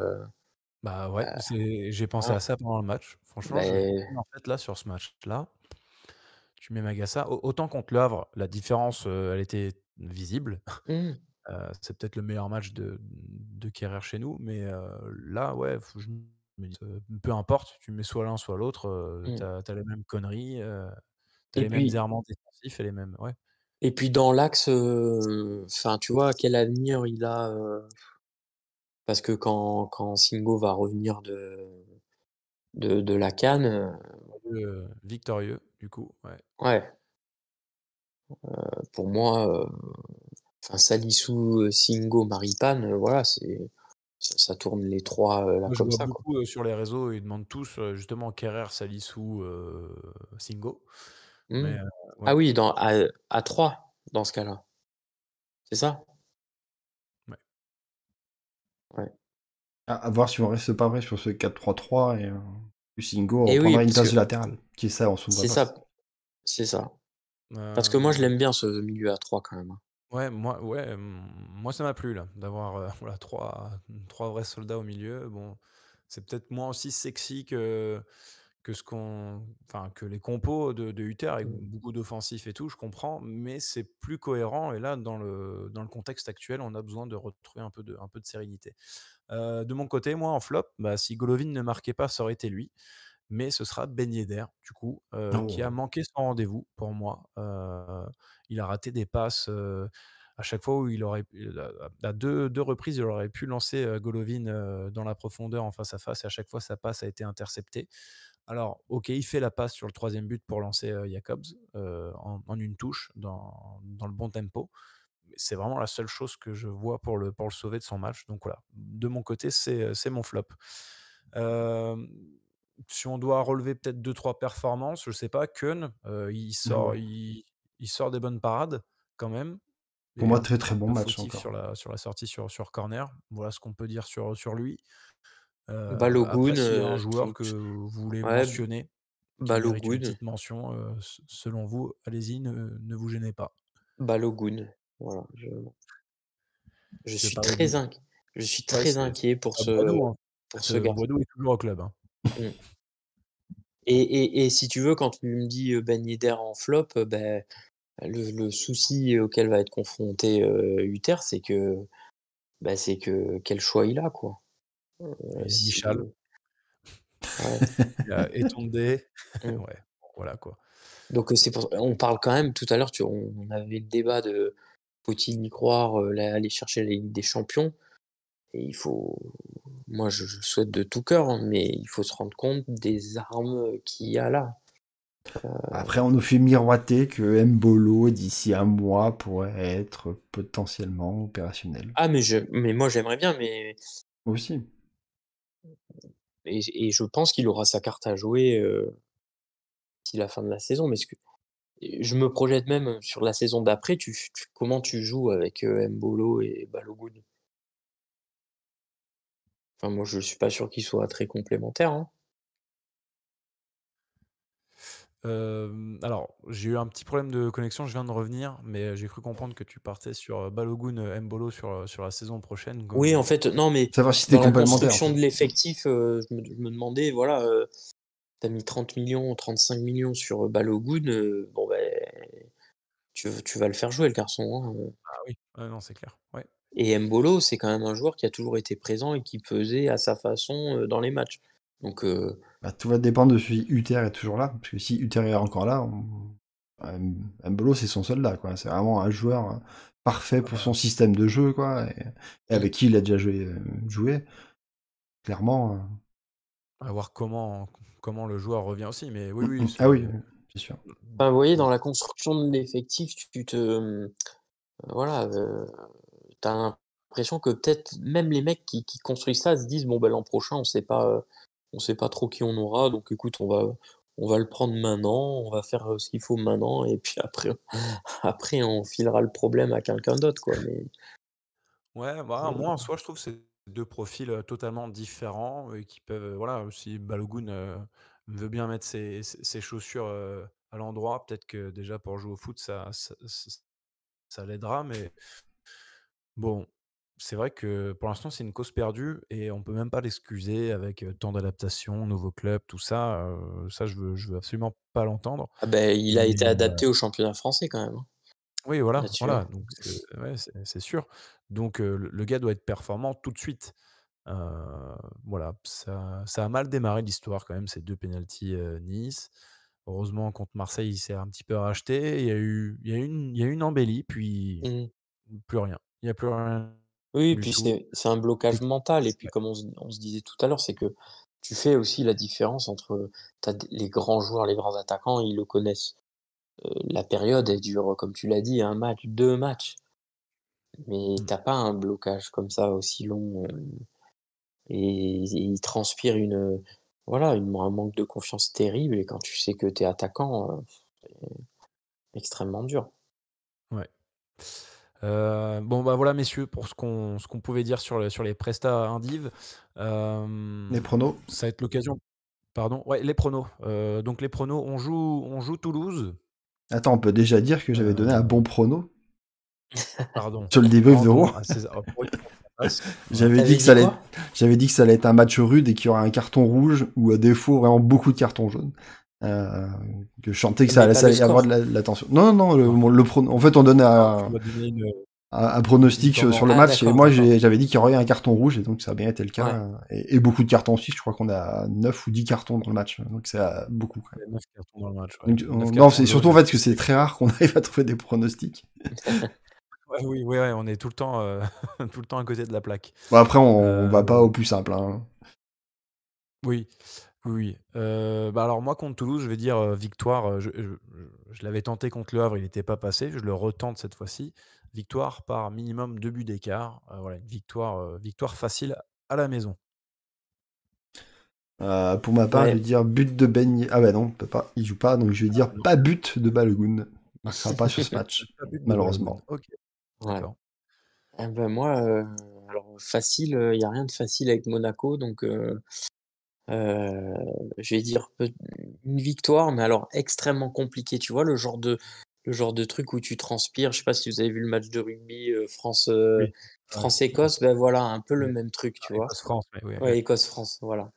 Bah, ouais, j'ai pensé voilà, à ça pendant le match. Franchement, je me beh, dis, en fait, là, sur ce match-là, tu mets Magassa autant contre Le Havre, la différence, elle était visible. mmh, C'est peut-être le meilleur match de Kehrer chez nous, mais là, ouais, faut je me dis, peu importe, tu mets soit l'un, soit l'autre, tu mmh as les mêmes conneries, tu as et les mêmes puis errements défensifs et les mêmes ouais. dans l'axe, enfin, tu vois, quel avenir il a, parce que quand Singo va revenir de la CAN, Victorieux, du coup, ouais. ouais, pour moi, enfin Salissou, Singo, Maripane, voilà, ça tourne les 3 là Moi, je comme vois ça, quoi. beaucoup, sur les réseaux, ils demandent tous, justement Kehrer, Salissou, Singo, mais Mmh. ouais, Ah oui, à 3 dans ce cas-là, c'est ça? ouais. Ouais À voir si on reste pas vrai sur ce 4-3-3 et Singo et oui, reprendra une parce que place de latéral, qui est ça en son vrai c'est poste. ça, c'est ça. Parce que moi, je Hem l'aime bien ce milieu à 3 quand même, hein. Ouais, moi ça m'a plu là, d'avoir, voilà 3 vrais soldats au milieu. Bon, c'est peut-être moins aussi sexy que ce qu'on enfin, que les compos de Hutter avec Mmh. beaucoup d'offensifs et tout, je comprends, mais c'est plus cohérent et là, dans le contexte actuel, on a besoin de retrouver un peu de sérénité. De mon côté, moi en flop, bah, si Golovin ne marquait pas, ça aurait été lui, mais ce sera Ben Yedder, du coup, qui a Oh. manqué son rendez-vous pour moi. Il a raté des passes, à chaque fois où il aurait à 2 reprises, il aurait pu lancer, Golovin, dans la profondeur en face à face et à chaque fois sa passe a été interceptée. Alors OK, il fait la passe sur le troisième but pour lancer, Jacobs, en une touche dans le bon tempo, mais c'est vraiment la seule chose que je vois pour le sauver de son match, donc voilà. De mon côté, c'est mon flop. Hem, Si on doit relever peut-être deux trois performances, je sais pas, Keun, Ah ouais. il sort des bonnes parades quand même Pour et moi, un très, très bon peu match fautif encore. sur la sortie sur corner. Voilà ce qu'on peut dire sur lui. Après Balogun, s'il y a un joueur qui que vous voulez ouais, mentionner, qui mérite une Balogun, petite mention, selon vous, allez-y, ne vous gênez pas. Balogun, voilà, je C'est suis pas très Boadou. inq je suis Ouais, très inquiet pas Boadou, hein. En pour fait, ce garçon. Boadou est toujours au club, hein. Mmh et si tu veux, quand tu me dis, Ben Yedder en flop, beh, le souci auquel va être confronté, Hutter, c'est que quel choix il a, quoi. Il y a Si Michal, ouais, il y a Etondé. mmh. Ouais, voilà quoi. Donc c'est pour on parle quand même tout à l'heure, on avait le débat de faut-il y croire, aller chercher la Ligue des champions et il faut moi je le souhaite de tout cœur, hein, mais il faut se rendre compte des armes, qu'il y a là. Après, on nous fait miroiter que Mbolo, d'ici un mois, pourrait être potentiellement opérationnel. Ah mais moi j'aimerais bien, mais Moi aussi. et je pense qu'il aura sa carte à jouer, d'ici la fin de la saison, mais ce que je me projette même sur la saison d'après, tu comment tu joues avec, Embolo et Balogun? Enfin moi je suis pas sûr qu'ils soient très complémentaires, hein. Alors, j'ai eu un petit problème de connexion, je viens de revenir, mais j'ai cru comprendre que tu partais sur, Balogun, Embolo sur la saison prochaine Oui, en comme fait, non, mais Savoir si c'était dans la complémentaire, en construction fait. de l'effectif, je me demandais, voilà, tu mis 30 millions, 35 millions sur, Balogun, bon, beh, tu vas le faire jouer le garçon, hein, ah oui, ouais, non, c'est clair, ouais. et Embolo, c'est quand même un joueur qui a toujours été présent et qui pesait à sa façon, dans les matchs. Donc, Bah, tout va dépendre de si Uther est toujours là, parce que si Uther est encore là, Mbolo c'est son soldat, quoi. C'est vraiment un joueur parfait pour son système de jeu, quoi, et avec qui il a déjà joué. Clairement. À voir comment le joueur revient aussi, mais oui, Ah oui, c'est c'est sûr. enfin, vous voyez, dans la construction de l'effectif, voilà, tu l'impression que peut-être même les mecs qui construisent ça se disent: «Bon, bah, l'an prochain, on sait pas trop qui on aura, donc écoute, on va le prendre maintenant, on va faire, ce qu'il faut maintenant et puis après après on filera le problème à quelqu'un d'autre, quoi», mais ouais, bah, moi, en soi, je trouve que c'est 2 profils, totalement différents et qui peuvent, voilà, si Balogun, veut bien mettre ses chaussures, à l'endroit, peut-être que déjà pour jouer au foot, ça l'aidera, mais bon, c'est vrai que pour l'instant, c'est une cause perdue et on peut même pas l'excuser avec, tant d'adaptations, nouveau club, tout ça, ça je veux absolument pas l'entendre. ah beh, il a Mais été adapté au championnat français quand même, hein, oui, voilà, là-dessus, voilà, hein. donc ouais, c'est sûr. Donc le gars doit être performant tout de suite. Heu, voilà, ça a mal démarré l'histoire quand même, ces 2 pénaltys, Nice. Heureusement contre Marseille, il s'est un petit peu racheté. Il y a eu une embellie, puis Mmh. plus rien. Il y a plus rien Oui, du puis tout. c'est un blocage L'équipe mental et puis ouais, comme on se disait tout à l'heure, c'est que tu fais aussi la différence entre tu les grands joueurs, les grands attaquants, ils le connaissent. La période, elle dure, comme tu l'as dit, un match, 2 matchs, mais mmh, t'as pas un blocage comme ça aussi long, et il transpire voilà, un manque de confiance terrible et quand tu sais que tu es attaquant, c'est extrêmement dur. ouais. Bon, bah, voilà messieurs pour ce qu'on pouvait dire sur les prestats indiv. Les pronos. Ça va être l'occasion pardon? Ouais, les pronos. Donc les pronos, on joue Toulouse. Attends, on peut déjà dire que j'avais donné un Heu, bon prono Pardon, sur le débrief d'Euro. rendons à César pour une fois sa place. Voilà. J'avais Tu dit que ça dit allait être, quoi? j'avais dit que ça allait être un match rude et qu'il y aurait un carton rouge ou à défaut vraiment beaucoup de cartons jaunes. Euh, que je sentais que Mais pas ça le allait y avoir de score? la tension. Non, non, Non, en fait, on donnait non, tu m'as donné un une pronostic sur le tendance. Ah match et d'accord, moi d'accord. j'avais dit qu'il y aurait un carton rouge et donc ça a bien été le cas. Ouais. Et beaucoup de cartons aussi, je crois qu'on a 9 ou 10 cartons dans le match, donc c'est beaucoup quand Il y a 9 cartons dans le match, ouais. même. Donc, 9 non, cartons c'est surtout jaunes en et fait que 6 c'est très rare qu'on arrive à trouver des pronostics. ouais, oui, ouais, on est tout le temps, tout le temps à côté de la plaque. Bon, après, on Heu, va pas au plus simple, hein. oui, oui, oui. Bah, alors moi contre Toulouse, je vais dire, victoire, je l'avais tenté contre Le Havre, il était pas passé, je le retente cette fois-ci. Victoire par minimum 2 buts d'écart, voilà, une victoire facile à la maison. Pour ma part, je vais Ouais. dire but de Ben. Ah bah non, peut pas, il joue pas, donc je vais dire Non, pas but de Balogun. Il marquera pas sur ce match, pas but de Balogun. malheureusement. OK, Ouais. d'accord. Ah bah, moi, alors facile, il y a rien de facile avec Monaco donc Heu, je vais dire une victoire, mais alors extrêmement compliquée. Tu vois le genre de truc où tu transpires? Je sais pas si vous avez vu le match de rugby, Oui, ouais, France-Écosse? Ben voilà, un peu le même truc, tu vois? Écosse-France, mais oui, Ouais, Écosse-France, voilà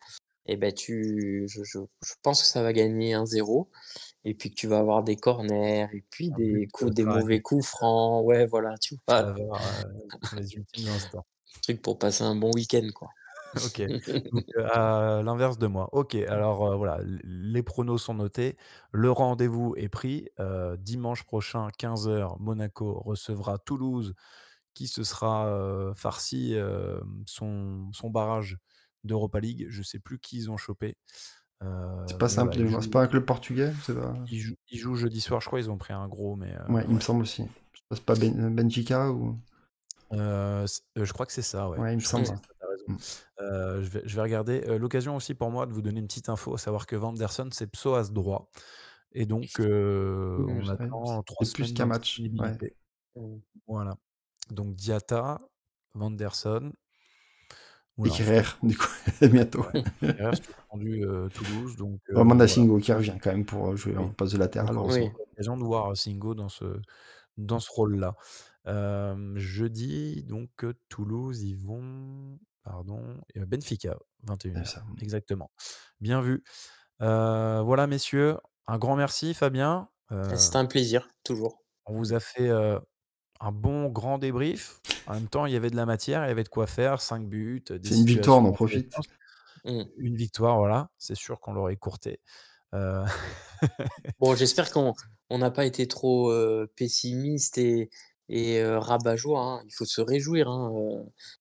et ben je pense que ça va gagner 1-0 et puis que tu vas avoir des corners et puis un but, des mauvais Traoré, coups francs. Ouais, voilà, tu vois? Pavard, dans les ultimes instants. Truc pour passer un bon week-end, quoi. OK, donc à l'inverse de moi. OK, alors, voilà, les pronos sont notés. Le rendez-vous est pris, dimanche prochain 15 h, Monaco recevra Toulouse qui se sera, farci, son barrage d'Europa League. Je sais plus qui ils ont chopé, C'est pas mais simple voilà, de ils mémoire. C'est pas jouent un club portugais? C'est pas... ils jouent jeudi soir. Je crois ils ont pris un gros, mais Ouais, il me ouais. semble aussi. C'est pas Benfica ou... Je crois que c'est ça, ouais. Ouais, il me Je crois que semble. c'est ça, tu raison. Mm. Je vais regarder. L'occasion aussi pour moi de vous donner une petite info, à savoir que Vanderson, c'est psoas droit et donc Oui, on attend 3 c'est plus semaines qu'un match. Ouais. d'indisponibilité. Mmh. Voilà. Donc Diatta, Vanderson, Et oula, Kerrer, du coup, bientôt. ouais, Ferrer suspendu, Toulouse, donc Vraiment voilà. Nassingo qui revient quand même pour jouer en Oui, poste de latéral, donc on heureusement. Oui. aura l'occasion de voir Singo dans ce rôle-là. Jeudi, donc Toulouse, ils vont pardon, Benfica, 21 C'est h ça. exactement. Bien vu. Voilà messieurs, un grand merci Fabien. C'était un plaisir, toujours. On vous a fait, un bon grand débrief. En même temps, il y avait de la matière, il y avait de quoi faire, 5 buts, des C'est une victoire, on situations en dans tous les profite. sens. une victoire, voilà, c'est sûr qu'on l'aurait écourté. Euh, Bon, j'espère qu'on n'a pas été trop pessimiste et rabat-joie, hein. Il faut se réjouir, hein,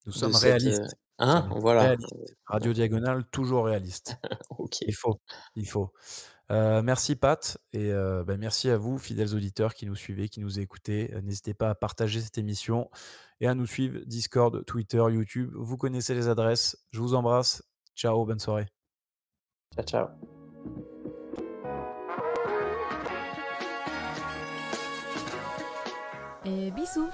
Nous de sommes cette. réalistes. Nous Hein, sommes voilà. réalistes. Radio Diagonale, toujours réaliste. Ok. Il faut, il faut. Merci Pat et merci à vous, fidèles auditeurs qui nous suivez, qui nous écoutez. N'hésitez pas à partager cette émission et à nous suivre Discord, Twitter, YouTube. Vous connaissez les adresses. Je vous embrasse. Ciao, bonne soirée. Ciao, ciao. Et bisous.